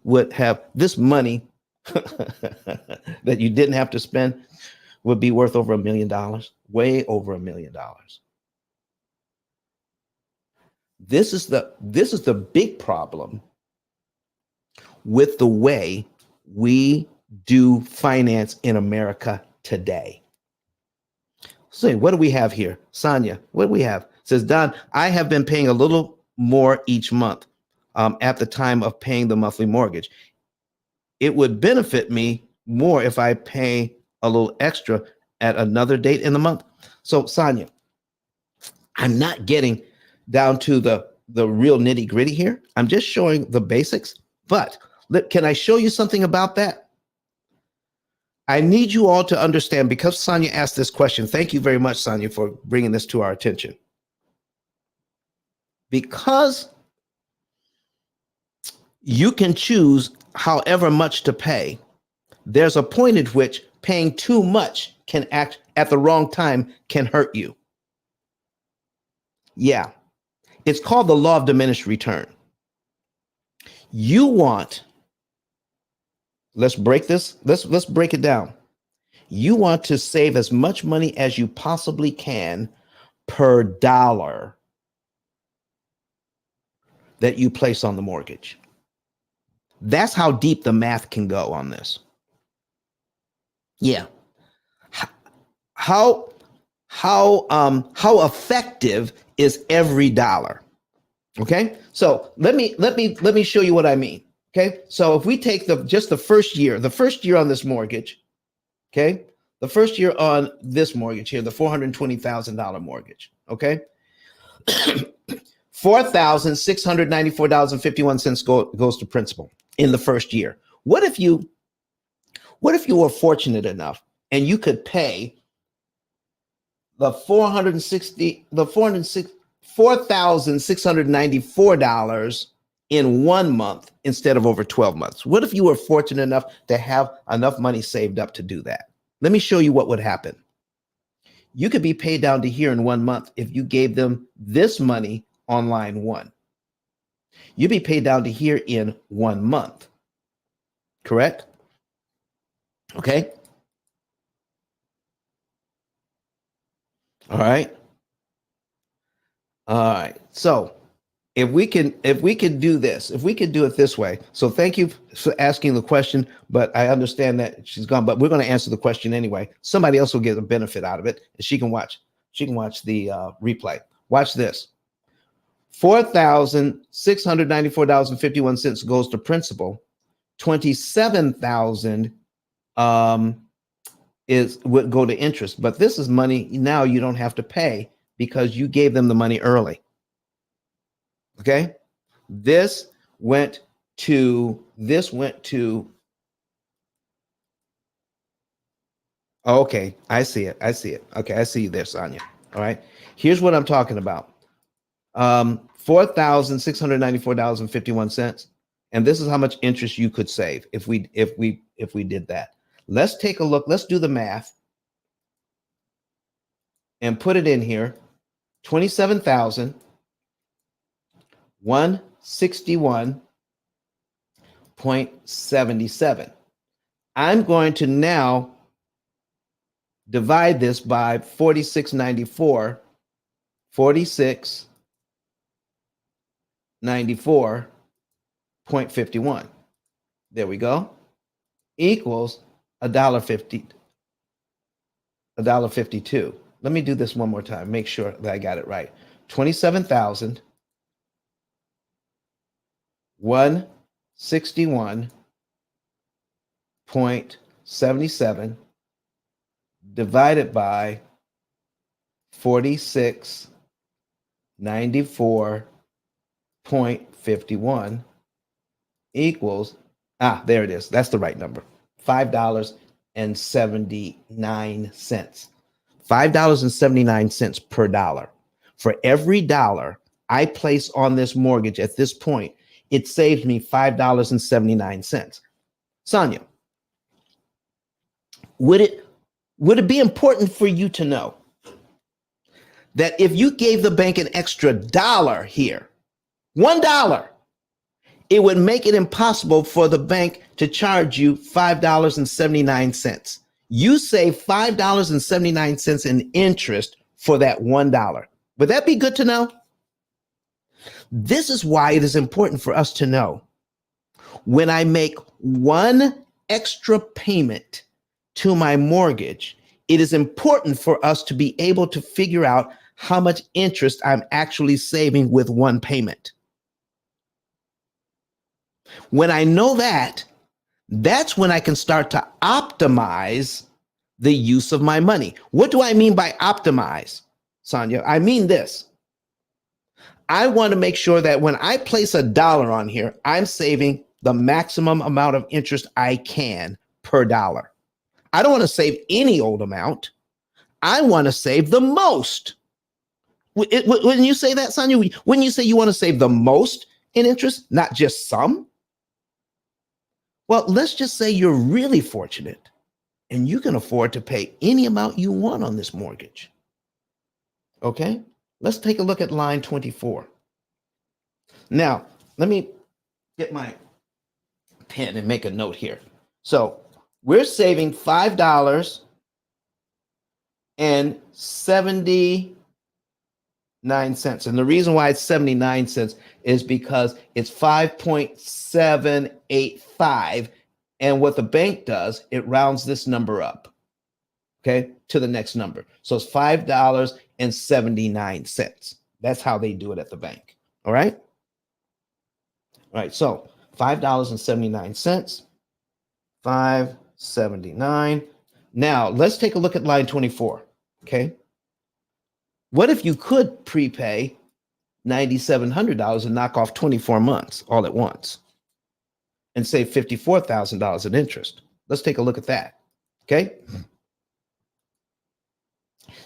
that you didn't have to spend would be worth over $1 million, way over $1 million. This is the big problem with the way we do finance in America today. So what do we have here? Sonia, what do we have? Says, Don, I have been paying a little more each month at the time of paying the monthly mortgage. It would benefit me more if I pay a little extra at another date in the month. So Sonia, I'm not getting down to the real nitty gritty here. I'm just showing the basics, but can I show you something about that? I need you all to understand, because Sonia asked this question. Thank you very much, Sonia, for bringing this to our attention. Because you can choose however much to pay, there's a point at which paying too much can act at the wrong time can hurt you. Yeah, it's called the law of diminished return. You want, let's break it down. You want to save as much money as you possibly can per dollar that you place on the mortgage. That's how deep the math can go on this. Yeah. How effective is every dollar? Okay. So let me show you what I mean. Okay. So if we take just the first year on this mortgage, okay, the first year on this mortgage here, the $420,000 mortgage, okay, $4,694.51 goes to principal in the first year. What if you were fortunate enough and you could pay the $4,694 in 1 month instead of over 12 months? What if you were fortunate enough to have enough money saved up to do that? Let me show you what would happen. You could be paid down to here in 1 month if you gave them this money on line 1. You'd be paid down to here in 1 month. Correct? Okay. All right. All right. So if we can do this, if we could do it this way. So thank you for asking the question, but I understand that she's gone, but we're going to answer the question anyway. Somebody else will get a benefit out of it, and she can watch the replay. Watch this. $4,694.51 goes to principal. 27,000 would go to interest, but this is money now you don't have to pay because you gave them the money early. Okay, this went to okay, I see it. Okay, I see you there, Sonia. All right, here's what I'm talking about. $4,694.51, and this is how much interest you could save if we did that. Let's take a look. Let's do the math and put it in here. 27,161.77. I'm going to now divide this by 4694. 4694.51. There we go. Equals $1.50. $1.52. Let me do this one more time. Make sure that I got it right. 27,161.77 divided by 4694.51 equals, there it is. That's the right number. $5.79. $5.79 per dollar. For every dollar I place on this mortgage at this point, it saves me $5.79. Sonia, would it be important for you to know that if you gave the bank an extra dollar here, $1, it would make it impossible for the bank to charge you $5.79. You save $5.79 in interest for that $1. Would that be good to know? This is why it is important for us to know when I make one extra payment to my mortgage, it is important for us to be able to figure out how much interest I'm actually saving with one payment. When I know that, that's when I can start to optimize the use of my money. What do I mean by optimize, Sonia? I mean this. I want to make sure that when I place $1 on here, I'm saving the maximum amount of interest I can per dollar. I don't want to save any old amount. I want to save the most. When you say that, Sonia, when you say you want to save the most in interest, not just some, well, let's just say you're really fortunate and you can afford to pay any amount you want on this mortgage. Okay, let's take a look at line 24. Now, let me get my pen and make a note here. So we're saving $5.79. And the reason why it's 79 cents is because it's 5.785. And what the bank does, it rounds this number up, okay, to the next number. So it's $5.79. That's how they do it at the bank. All right. All right. So $5.79. 579. Now let's take a look at line 24. Okay. What if you could prepay $9,700 and knock off 24 months all at once and save $54,000 in interest? Let's take a look at that. Okay.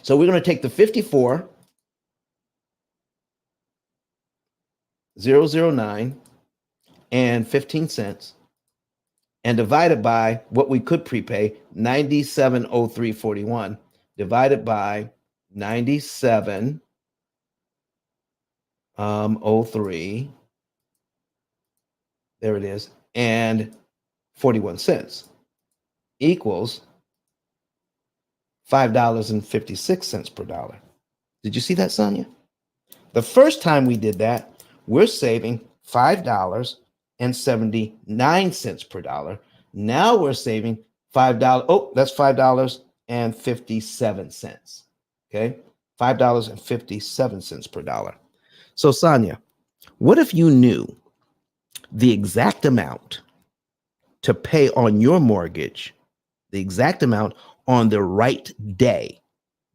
So we're going to take the 54,009 and 15 cents and divide it by what we could prepay, $9703.41, divided by 97 03. There it is. And 41 cents equals $5.56 per dollar. Did you see that, Sonia? The first time we did that, we're saving $5.79 per dollar. Now we're saving $5. Oh, that's $5.57. Okay, $5.57 per dollar. So, Sonia, what if you knew the exact amount to pay on your mortgage, the exact amount on the right day,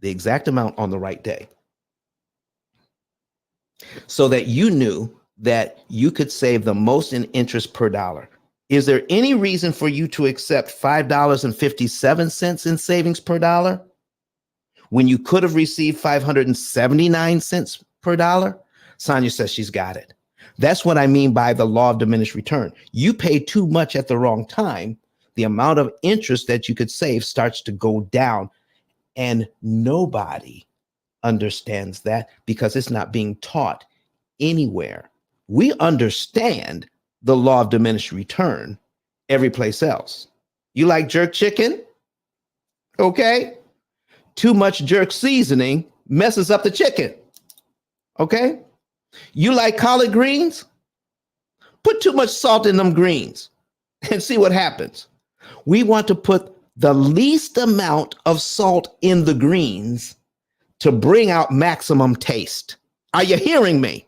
the exact amount on the right day, so that you knew that you could save the most in interest per dollar? Is there any reason for you to accept $5.57 in savings per dollar when you could have received 579 cents per dollar? Sonia says she's got it. That's what I mean by the law of diminished return. You pay too much at the wrong time, the amount of interest that you could save starts to go down, and nobody understands that because it's not being taught anywhere. We understand the law of diminished return every place else. You like jerk chicken? Okay. Too much jerk seasoning messes up the chicken. Okay. You like collard greens? Put too much salt in them greens and see what happens. We want to put the least amount of salt in the greens to bring out maximum taste. Are you hearing me?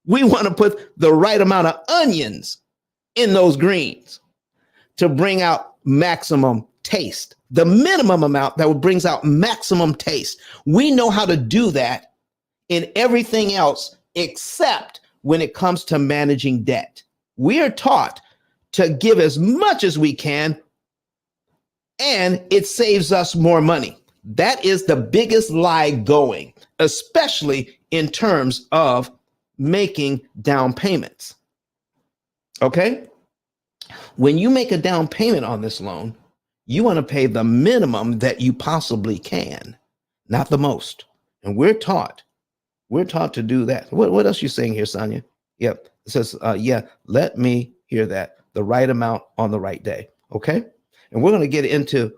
We want to put the right amount of onions in those greens to bring out maximum taste, the minimum amount that brings out maximum taste. We know how to do that in everything else except when it comes to managing debt. We are taught to give as much as we can, and it saves us more money. That is the biggest lie going, especially in terms of making down payments. Okay? When you make a down payment on this loan, you want to pay the minimum that you possibly can, not the most. And we're taught to do that. What else are you saying here, Sonia? Yep. It says, yeah, let me hear that. The right amount on the right day. Okay. And we're going to get into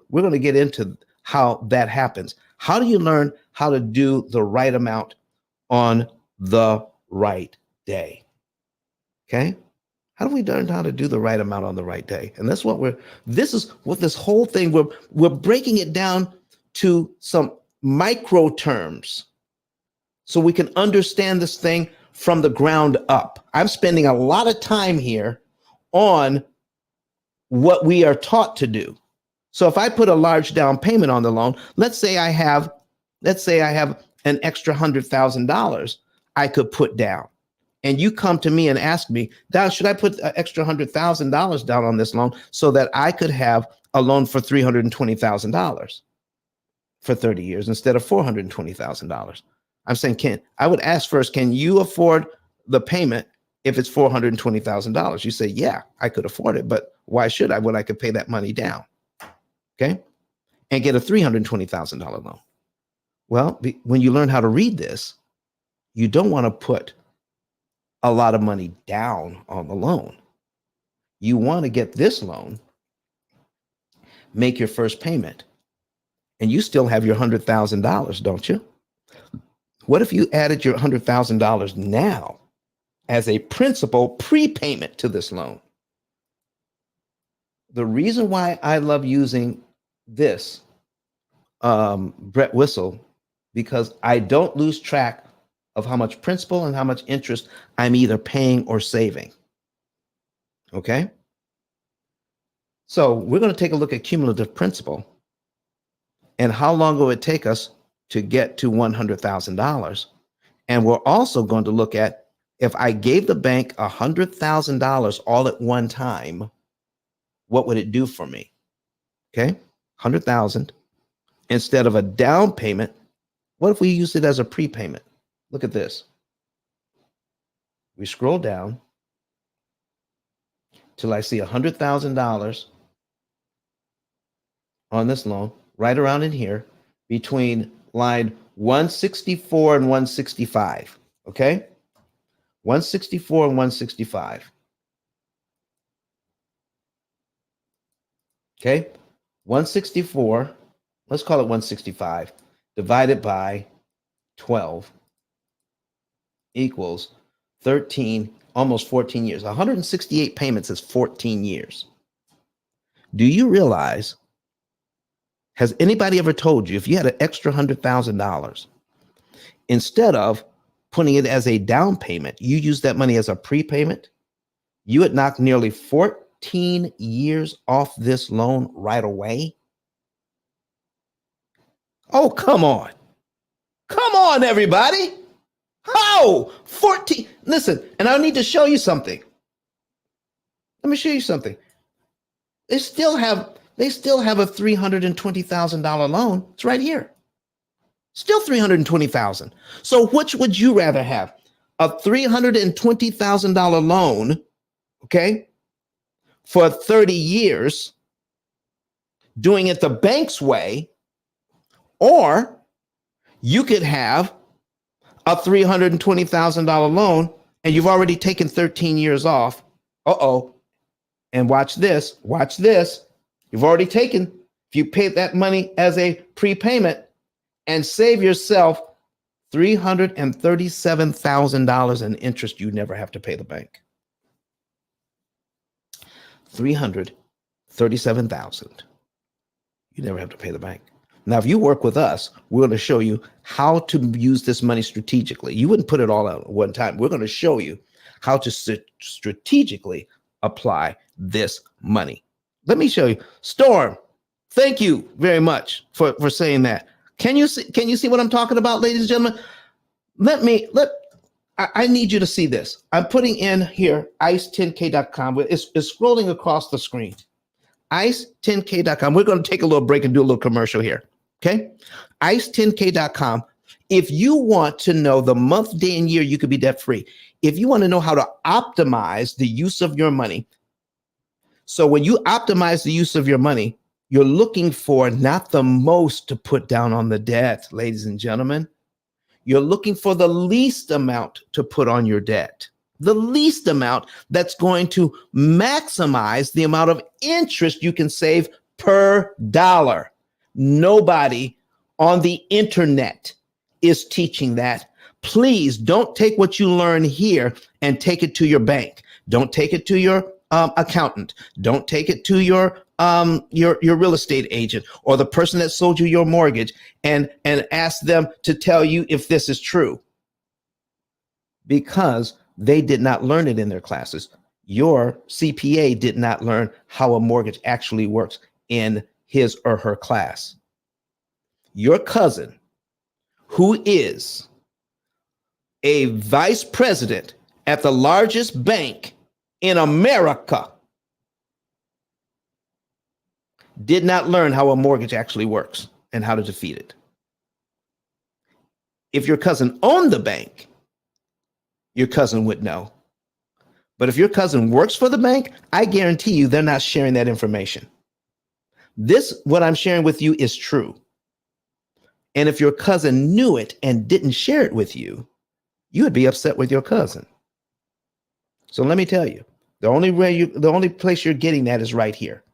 how that happens. How do you learn how to do the right amount on the right day? Okay. How do we learn how to do the right amount on the right day? And that's what this is what this whole thing, we're breaking it down to some micro terms so we can understand this thing from the ground up. I'm spending a lot of time here on what we are taught to do. So if I put a large down payment on the loan, let's say I have an extra $100,000 I could put down. And you come to me and ask me, Don, should I put an extra $100,000 down on this loan so that I could have a loan for $320,000 for 30 years instead of $420,000? I'm saying, I would ask first, can you afford the payment if it's $420,000? You say, yeah, I could afford it, but why should I when I could pay that money down? Okay. And get a $320,000 loan. Well, when you learn how to read this, you don't want to put a lot of money down on the loan. You want to get this loan, make your first payment, and you still have your $100,000, don't you? What if you added your $100,000 now as a principal prepayment to this loan? The reason why I love using this Brett Whistle, because I don't lose track of how much principal and how much interest I'm either paying or saving. Okay. So we're going to take a look at cumulative principal and how long will it take us to get to $100,000. And we're also going to look at, if I gave the bank $100,000 all at one time, what would it do for me? Okay. 100,000 instead of a down payment. What if we use it as a prepayment? Look at this. We scroll down till I see $100,000 on this loan, right around in here, between line 164 and 165. Okay? 164 and 165. Okay? 164, let's call it 165, divided by 12 equals 13, almost 14 years. 168 payments is 14 years. Do you realize, has anybody ever told you if you had an extra $100,000, instead of putting it as a down payment, you use that money as a prepayment, you would knock nearly 14 years off this loan right away? Oh, come on. Come on, everybody. How? 14. Listen, and I need to show you something. Let me show you something. They still have a $320,000 loan. It's right here. Still $320,000. So which would you rather have? A $320,000 loan, okay, for 30 years, doing it the bank's way, or you could have a $320,000 loan and you've already taken 13 years off. Uh-oh. And watch this. Watch this. You've already taken, if you pay that money as a prepayment and save yourself $337,000 in interest, you never have to pay the bank. $337,000. You never have to pay the bank. Now, if you work with us, we're going to show you how to use this money strategically. You wouldn't put it all out at one time. We're going to show you how to strategically apply this money. Let me show you. Storm, thank you very much for saying that. Can you see what I'm talking about, ladies and gentlemen? I need you to see this. I'm putting in here ice10k.com. It's scrolling across the screen. ice10k.com. We're going to take a little break and do a little commercial here. Okay. ice10k.com. If you want to know the month, day, and year you could be debt free, if you want to know how to optimize the use of your money. So when you optimize the use of your money, you're looking for not the most to put down on the debt, ladies and gentlemen. You're looking for the least amount to put on your debt. The least amount that's going to maximize the amount of interest you can save per dollar. Nobody on the internet is teaching that. Please don't take what you learn here and take it to your bank. Don't take it to your accountant. Don't take it to your real estate agent or the person that sold you your mortgage and ask them to tell you if this is true, because they did not learn it in their classes. Your CPA did not learn how a mortgage actually works in his or her class. Your cousin, who is a vice president at the largest bank in America, did not learn how a mortgage actually works and how to defeat it. If your cousin owned the bank, your cousin would know. But if your cousin works for the bank, I guarantee you they're not sharing that information. This, what I'm sharing with you, is true. And if your cousin knew it and didn't share it with you, you would be upset with your cousin. So let me tell you, the only place you're getting that is right here.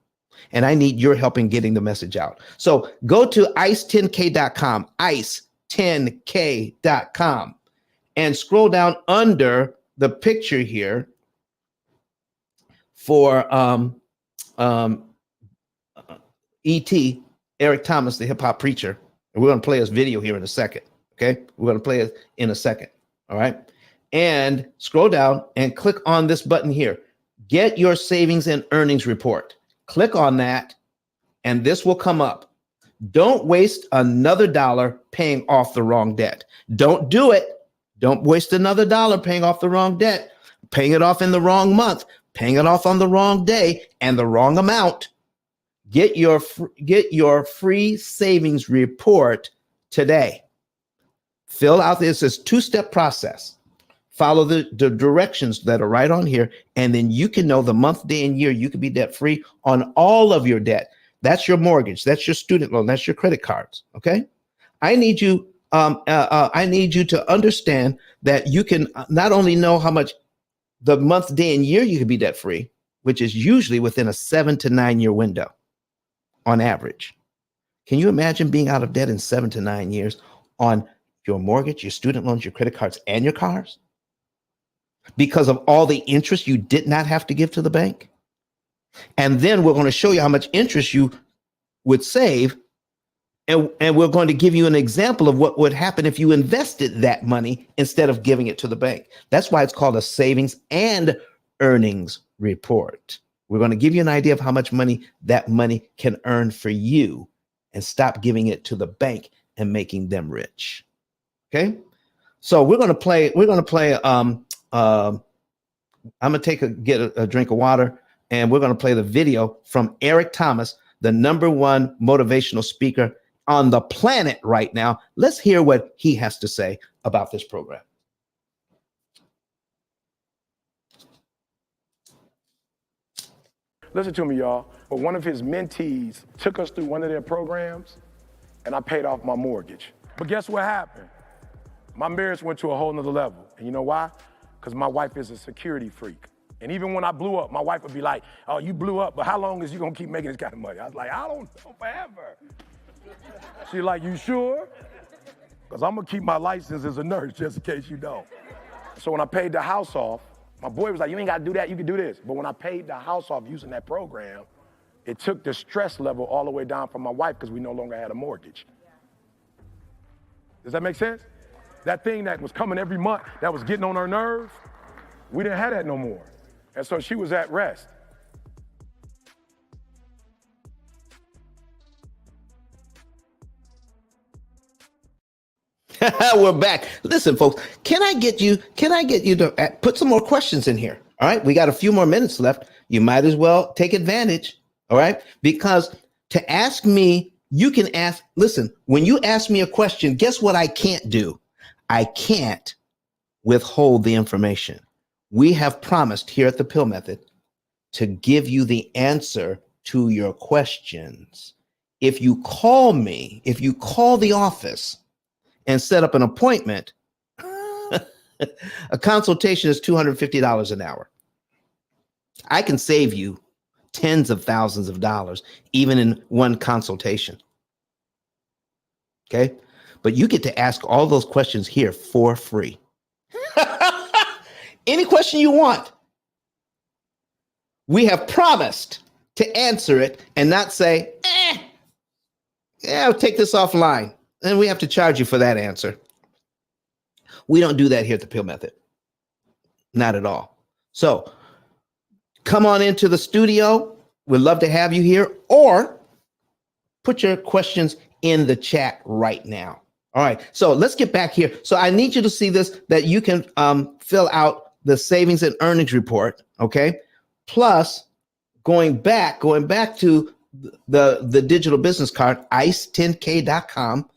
And I need your help in getting the message out. So go to ice10k.com, ice10k.com, and scroll down under the picture here for E.T., Eric Thomas, the hip hop preacher. And we're going to play his video here in a second. Okay. We're going to play it in a second. All right. And scroll down and click on this button here. Get your savings and earnings report. Click on that and this will come up. Don't waste another dollar paying off the wrong debt. Don't do it. Don't waste another dollar paying off the wrong debt, paying it off in the wrong month, paying it off on the wrong day and the wrong amount. Get your free savings report today. Fill out this. It's a two-step process. Follow the directions that are right on here, and then you can know the month, day, and year you can be debt-free on all of your debt. That's your mortgage. That's your student loan. That's your credit cards, okay? I need you I need you to understand that you can not only know how much the month, day, and year you can be debt free, which is usually within a 7 to 9 year window on average. Can you imagine being out of debt in 7 to 9 years on your mortgage, your student loans, your credit cards, and your cars because of all the interest you did not have to give to the bank? And then we're going to show you how much interest you would save. And we're going to give you an example of what would happen if you invested that money instead of giving it to the bank. That's why it's called a savings and earnings report. We're going to give you an idea of how much money that money can earn for you and stop giving it to the bank and making them rich. Okay. So we're going to play, I'm going to get a drink of water, and we're going to play the video from Eric Thomas, the #1 motivational speaker on the planet right now. Let's hear what he has to say about this program. Listen to me, y'all. But one of his mentees took us through one of their programs, and I paid off my mortgage. But guess what happened? My marriage went to a whole nother level. And you know why? Because my wife is a security freak. And even when I blew up, my wife would be like, oh, you blew up, but how long is you gonna keep making this kind of money? I was like, I don't know, forever. She's like, you sure? Because I'm gonna keep my license as a nurse just in case you don't. So when I paid the house off, my boy was like, you ain't gotta do that, you can do this. But when I paid the house off using that program, it took the stress level all the way down for my wife because we no longer had a mortgage. Does that make sense? That thing that was coming every month, that was getting on her nerves, we didn't have that no more. And so she was at rest. We're back. Listen, folks, can I get you to put some more questions in here? All right. We got a few more minutes left. You might as well take advantage. All right. Because to ask me, you can ask, listen, when you ask me a question, guess what I can't do? I can't withhold the information. We have promised here at the P.I.L.L Method to give you the answer to your questions. If you call me, if you call the office and set up an appointment, a consultation is $250 an hour. I can save you tens of thousands of dollars, even in one consultation. Okay. But you get to ask all those questions here for free. Any question you want. We have promised to answer it and not say, I'll take this offline. And we have to charge you for that answer. We don't do that here at the P.I.L.L Method. Not at all. So come on into the studio. We'd love to have you here, or put your questions in the chat right now. All right. So let's get back here. So I need you to see this, that you can fill out the savings and earnings report. Okay. Plus going back to the digital business card, ice10k.com.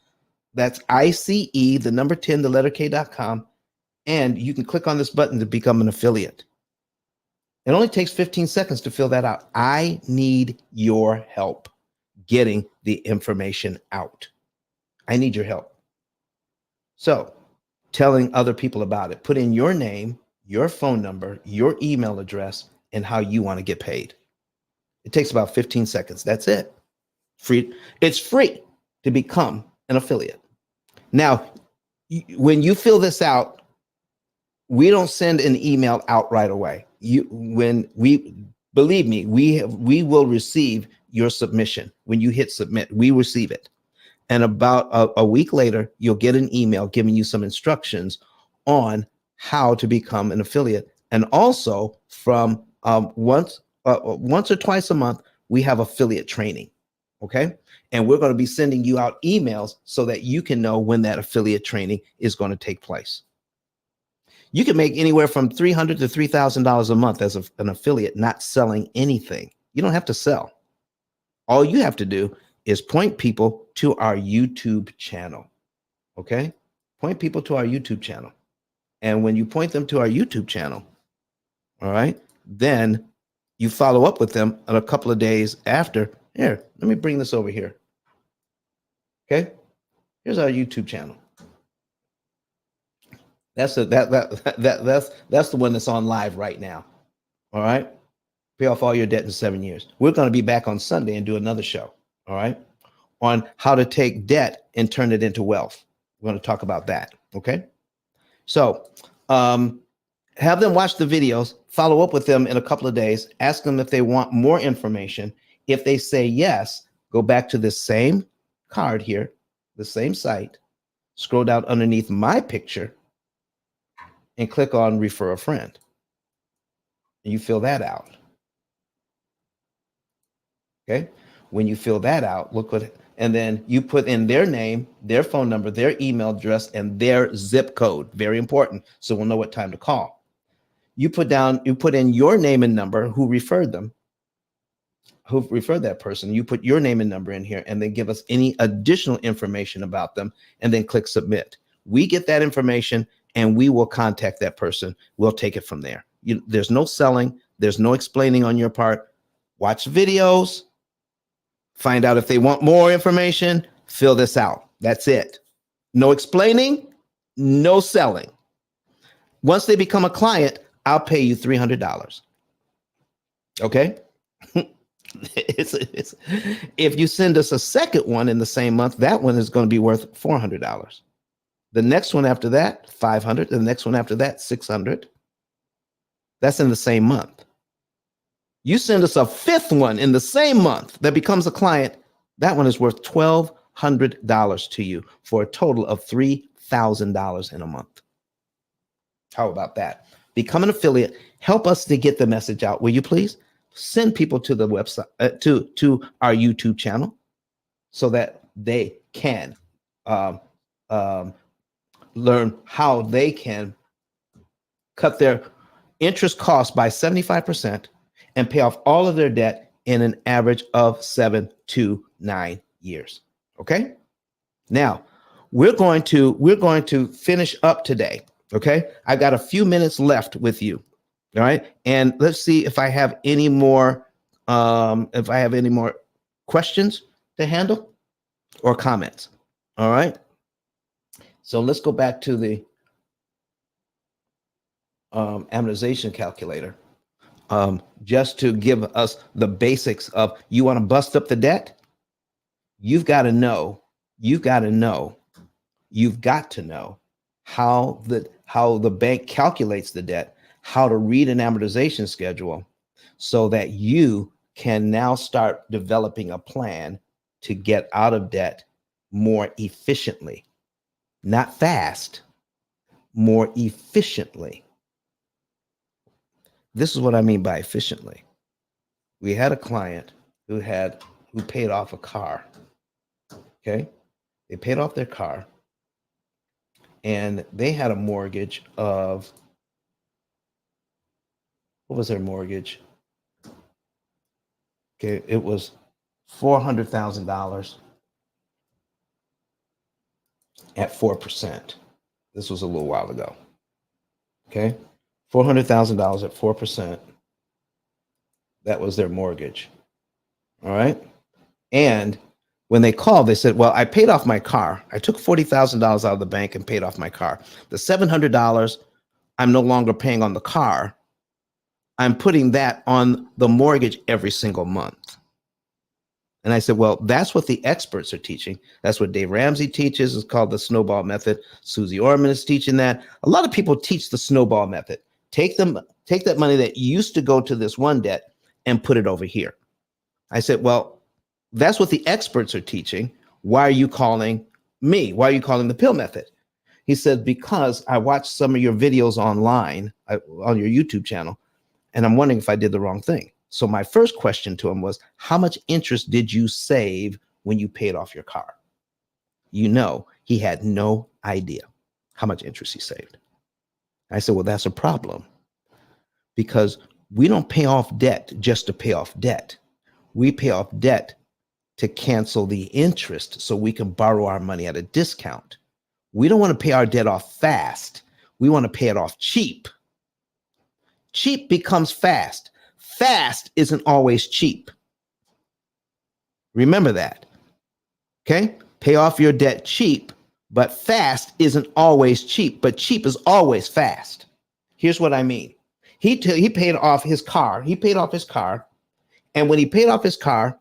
That's ICE, the number 10, the letter K.com. And you can click on this button to become an affiliate. It only takes 15 seconds to fill that out. I need your help getting the information out. I need your help. So telling other people about it, put in your name, your phone number, your email address, and how you want to get paid. It takes about 15 seconds. That's it. Free. It's free to become an affiliate. Now, when you fill this out, we don't send an email out right away. Believe me, we will receive your submission. When you hit submit, we receive it. And about a week later, you'll get an email giving you some instructions on how to become an affiliate. And also from once or twice a month, we have affiliate training. Okay. And we're going to be sending you out emails so that you can know when that affiliate training is going to take place. You can make anywhere from $300 to $3,000 a month as an affiliate, not selling anything. You don't have to sell. All you have to do is point people to our YouTube channel. Okay. Point people to our YouTube channel. And when you point them to our YouTube channel, all right, then you follow up with them a couple of days after. Here, let me bring this over here. Okay, here's our YouTube channel. That's the one that's on live right now. All right. Pay off all your debt in 7 years. We're going to be back on Sunday and do another show. All right. On how to take debt and turn it into wealth. We're going to talk about that. Okay. So, have them watch the videos, follow up with them in a couple of days, ask them if they want more information. If they say yes, go back to the same card here, the same site, scroll down underneath my picture and click on refer a friend. And you fill that out. Okay. When you fill that out, look what, and then you put in their name, their phone number, their email address, and their zip code. Very important. So we'll know what time to call. You put in your name and number, who referred them, who referred that person. You put your name and number in here and then give us any additional information about them and then click submit. We get that information and we will contact that person. We'll take it from there. There's no selling. There's no explaining on your part. Watch videos. Find out if they want more information. Fill this out. That's it. No explaining. No selling. Once they become a client, I'll pay you $300. Okay? If you send us a second one in the same month, that one is going to be worth $400. The next one after that, $500. The next one after that, $600. That's in the same month. You send us a fifth one in the same month that becomes a client, that one is worth $1,200 to you for a total of $3,000 in a month. How about that? Become an affiliate. Help us to get the message out. Will you please send people to the website, to our YouTube channel so that they can learn how they can cut their interest costs by 75% and pay off all of their debt in an average of 7 to 9 years. Okay. Now we're going to finish up today. Okay. I got a few minutes left with you. All right. And let's see if I have any more, questions to handle or comments. All right. So let's go back to the amortization calculator. Just to give us the basics of, you want to bust up the debt? You've got to know how the bank calculates the debt, how to read an amortization schedule so that you can now start developing a plan to get out of debt more efficiently, not fast, more efficiently. This is what I mean by efficiently. We had a client who paid off a car. Okay. They paid off their car and they had a mortgage of, what was their mortgage? Okay. It was $400,000 at 4%. This was a little while ago. Okay. $400,000 at 4%. That was their mortgage. All right. And when they called, they said, well, I paid off my car. I took $40,000 out of the bank and paid off my car. The $700 I'm no longer paying on the car. I'm putting that on the mortgage every single month. And I said, well, that's what the experts are teaching. That's what Dave Ramsey teaches. It's called the snowball method. Susie Orman is teaching that. A lot of people teach the snowball method. Take that money that used to go to this one debt and put it over here. I said, well, that's what the experts are teaching. Why are you calling me? Why are you calling the P.I.L.L method? He said, because I watched some of your videos online on your YouTube channel, and I'm wondering if I did the wrong thing. So my first question to him was, how much interest did you save when you paid off your car? You know, he had no idea how much interest he saved. I said, well, that's a problem, because we don't pay off debt just to pay off debt. We pay off debt to cancel the interest so we can borrow our money at a discount. We don't want to pay our debt off fast. We want to pay it off cheap. Cheap becomes fast. Fast isn't always cheap. Remember that. Okay? Pay off your debt cheap, but fast isn't always cheap, but cheap is always fast. Here's what I mean. He paid off his car. He paid off his car. And when he paid off his car,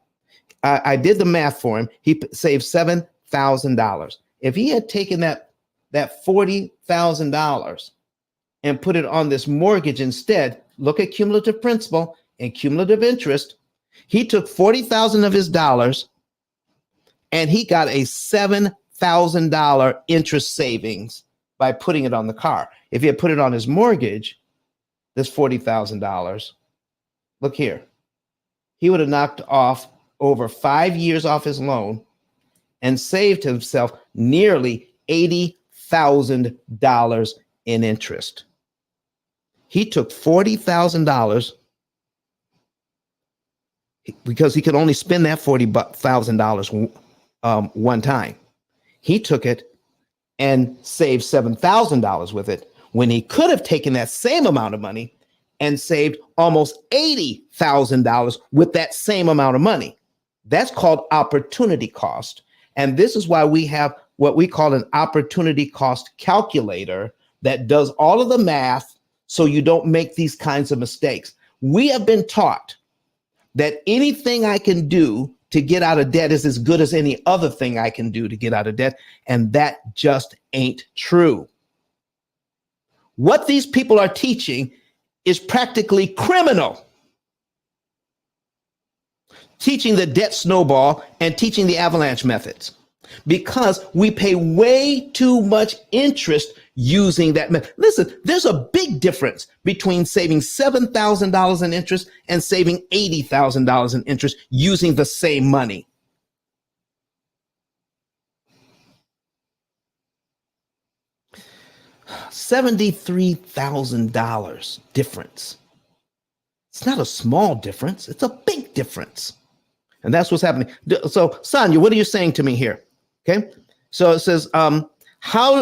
I did the math for him. He saved $7,000. If he had taken that $40,000 and put it on this mortgage instead, look at cumulative principal and cumulative interest. He took 40,000 of his dollars and he got a $7,000 interest savings by putting it on the car. If he had put it on his mortgage, this $40,000, look here, he would have knocked off over 5 years off his loan and saved himself nearly $80,000 in interest. He took $40,000 because he could only spend that $40,000 one time. He took it and saved $7,000 with it when he could have taken that same amount of money and saved almost $80,000 with that same amount of money. That's called opportunity cost. And this is why we have what we call an opportunity cost calculator that does all of the math so you don't make these kinds of mistakes. We have been taught that anything I can do to get out of debt is as good as any other thing I can do to get out of debt. And that just ain't true. What these people are teaching is practically criminal. Teaching the debt snowball and teaching the avalanche methods, because we pay way too much interest using that method. Listen, there's a big difference between saving $7,000 in interest and saving $80,000 in interest using the same money. $73,000 difference. It's not a small difference. It's a big difference. And that's what's happening. So, Sonia, what are you saying to me here? Okay. So it says, how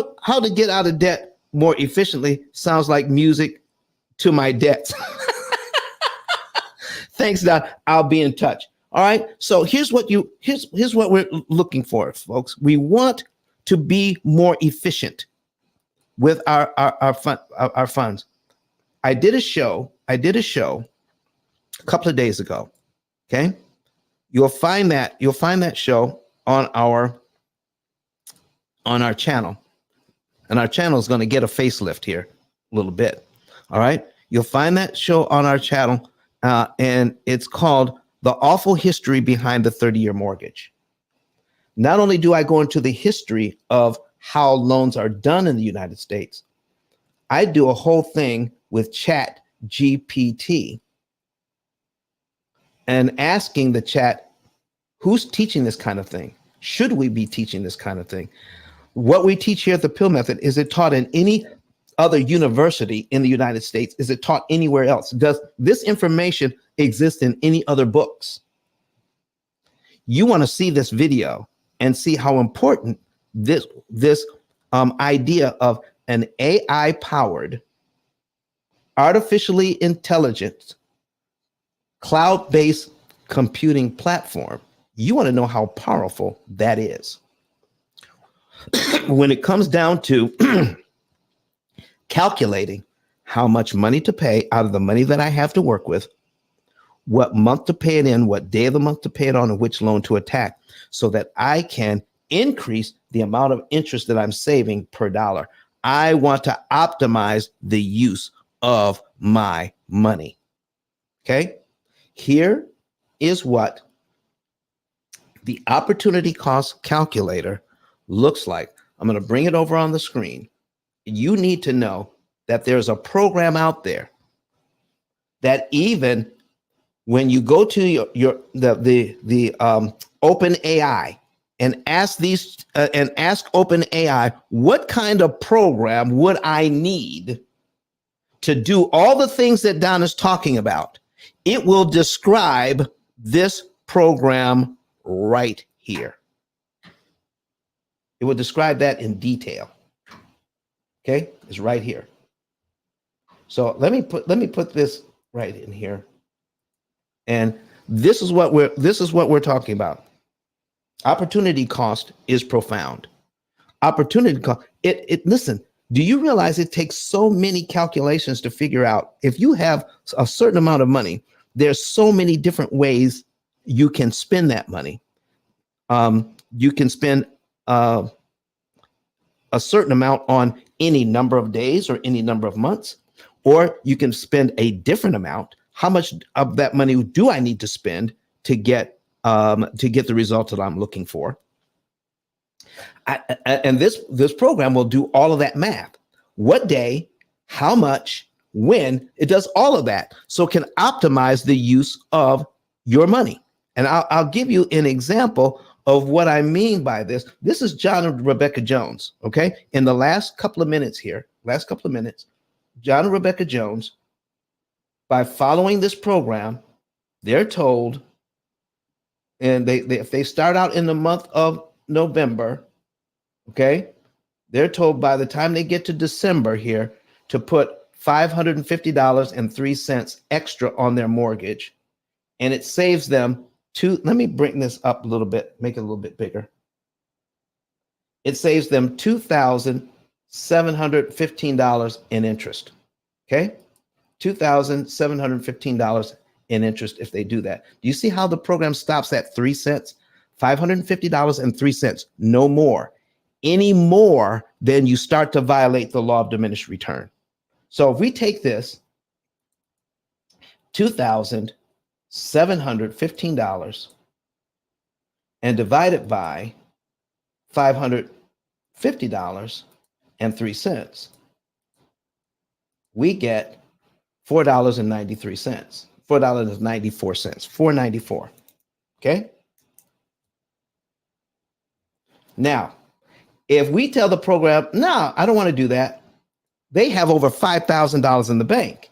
to get out of debt more efficiently sounds like music to my debts. Thanks, Don. I'll be in touch. All right. So here's what we're looking for, folks. We want to be more efficient with our funds. I did a show a couple of days ago. Okay. You'll find that show on our channel, and our channel is going to get a facelift here a little bit. All right. You'll find that show on our channel, and it's called The Awful History Behind the 30-Year Mortgage. Not only do I go into the history of how loans are done in the United States, I do a whole thing with Chat GPT and asking the chat, who's teaching this kind of thing? Should we be teaching this kind of thing? What we teach here at the P.I.L.L method, is it taught in any other university in the United States? Is it taught anywhere else? Does this information exist in any other books? You want to see this video and see how important this idea of an AI-powered, artificially intelligent, cloud-based computing platform. You want to know how powerful that is. When it comes down to calculating how much money to pay out of the money that I have to work with, what month to pay it in, what day of the month to pay it on, and which loan to attack, so that I can increase the amount of interest that I'm saving per dollar. I want to optimize the use of my money. Okay? Here is what the opportunity cost calculator looks like. I'm going to bring it over on the screen. You need to know that there's a program out there that even when you go to the Open AI and ask Open AI, what kind of program would I need to do all the things that Don is talking about? It will describe this program right here. It will describe that in detail. Okay, it's right here. So let me put this right in here. And this is what we're talking about. Opportunity cost is profound. Opportunity cost. Listen, do you realize it takes so many calculations to figure out if you have a certain amount of money, there's so many different ways you can spend that money. You can spend a certain amount on any number of days or any number of months, or you can spend a different amount. How much of that money do I need to spend to get the results that I'm looking for? And this program will do all of that math. What day, how much, when, it does all of that. So it can optimize the use of your money. And I'll give you an example of what I mean by this. This is John and Rebecca Jones, okay? In the last couple of minutes, John and Rebecca Jones, by following this program, they're told, and they if they start out in the month of November, okay, they're told by the time they get to December here to put $550.03 extra on their mortgage, and it saves them let me bring this up a little bit, make it a little bit bigger. It saves them $2,715 in interest, okay? $2,715 in interest if they do that. Do you see how the program stops at 3 cents? $550.03, no more. Any more, then you start to violate the law of diminished return. So if we take this $2,715 and divide it by $550.03, we get $4.93, $4.94, $4.94. Okay. Now, if we tell the program, no, I don't want to do that, they have over $5,000 in the bank.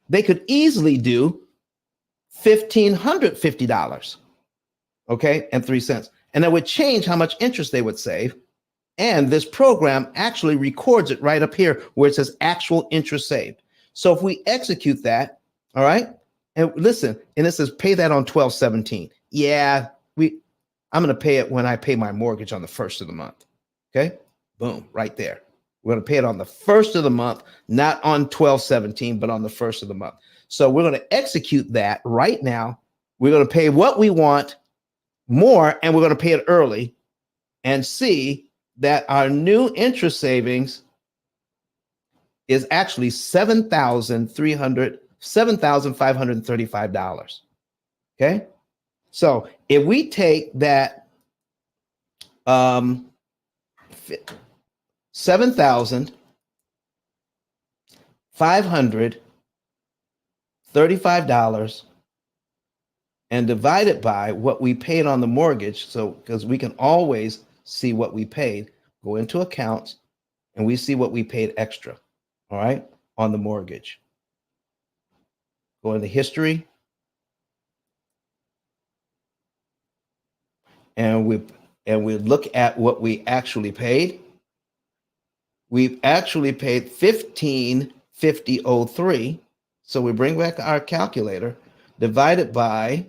They could easily do $1,550, okay, and 3 cents. And that would change how much interest they would save. And this program actually records it right up here where it says actual interest saved. So if we execute that, all right, and listen, and it says pay that on 12/17. Yeah, I'm going to pay it when I pay my mortgage on the first of the month. Okay, boom, right there. We're going to pay it on the first of the month, not on 12/17, but on the first of the month. So we're going to execute that right now. We're going to pay what we want more, and we're going to pay it early, and see that our new interest savings is actually $7,535. Okay, so if we take that $7,535 and divide it by what we paid on the mortgage, so because we can always see what we paid, go into accounts, and we see what we paid extra, all right, on the mortgage. Go into history, and we look at what we actually paid. We've actually paid $1,550.03. So we bring back our calculator, divide it by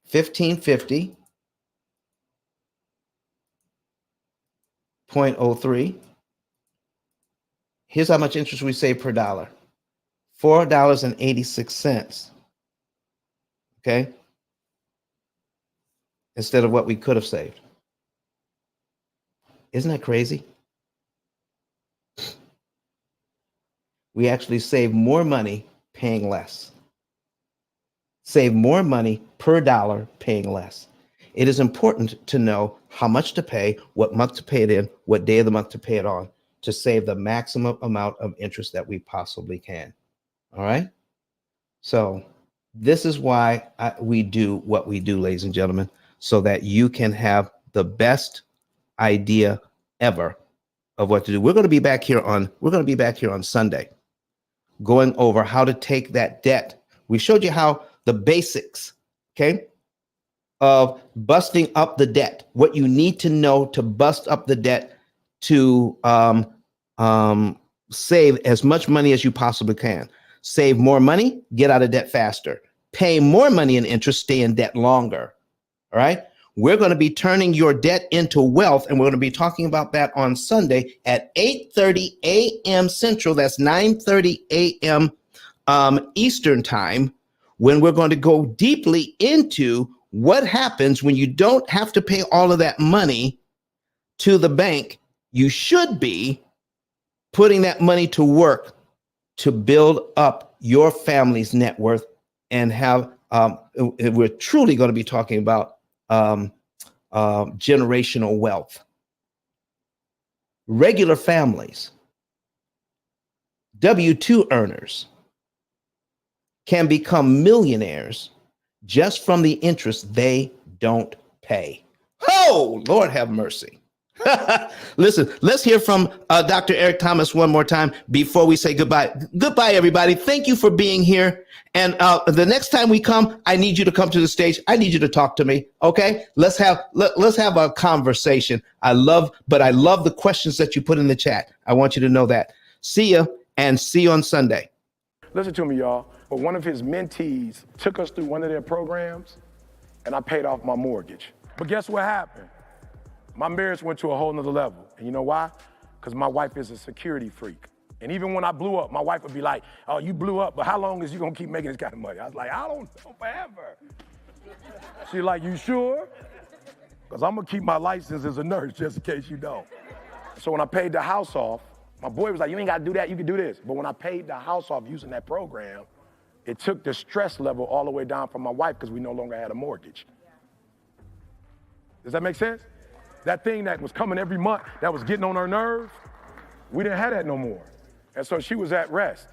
1,550.03. Here's how much interest we save per dollar. $4.86. Okay? Instead of what we could have saved. Isn't that crazy? We actually save more money paying less. Save more money per dollar paying less. It is important to know how much to pay, what month to pay it in, what day of the month to pay it on, to save the maximum amount of interest that we possibly can. All right? So this is why we do what we do, ladies and gentlemen, so that you can have the best idea ever of what to do. We're going to be back here on Sunday, going over how to take that debt. We showed you how the basics, okay, of busting up the debt, what you need to know to bust up the debt to save as much money as you possibly can. Save more money, get out of debt faster. Pay more money in interest, stay in debt longer. All right. We're going to be turning your debt into wealth, and we're going to be talking about that on Sunday at 8:30 a.m. Central. That's 9:30 a.m. Eastern Time, when we're going to go deeply into what happens when you don't have to pay all of that money to the bank. You should be putting that money to work to build up your family's net worth and have, we're truly going to be talking about generational wealth. Regular families, W-2 earners, can become millionaires just from the interest they don't pay. Oh, Lord have mercy. Listen, let's hear from Dr. Eric Thomas one more time before we say goodbye. Goodbye, everybody. Thank you for being here. And the next time we come, I need you to come to the stage. I need you to talk to me. Okay, let's have a conversation. I love the questions that you put in the chat. I want you to know that. See ya, and see you on Sunday. Listen to me, y'all. But one of his mentees took us through one of their programs, and I paid off my mortgage. But guess what happened? My marriage went to a whole nother level. And you know why? Because my wife is a security freak. And even when I blew up, my wife would be like, oh, you blew up, but how long is you gonna keep making this kind of money? I was like, I don't know, forever. She's like, you sure? Because I'm gonna keep my license as a nurse just in case you don't. So when I paid the house off, my boy was like, you ain't gotta do that, you can do this. But when I paid the house off using that program, it took the stress level all the way down from my wife because we no longer had a mortgage. Does that make sense? That thing that was coming every month, that was getting on her nerves, we didn't have that no more. And so she was at rest.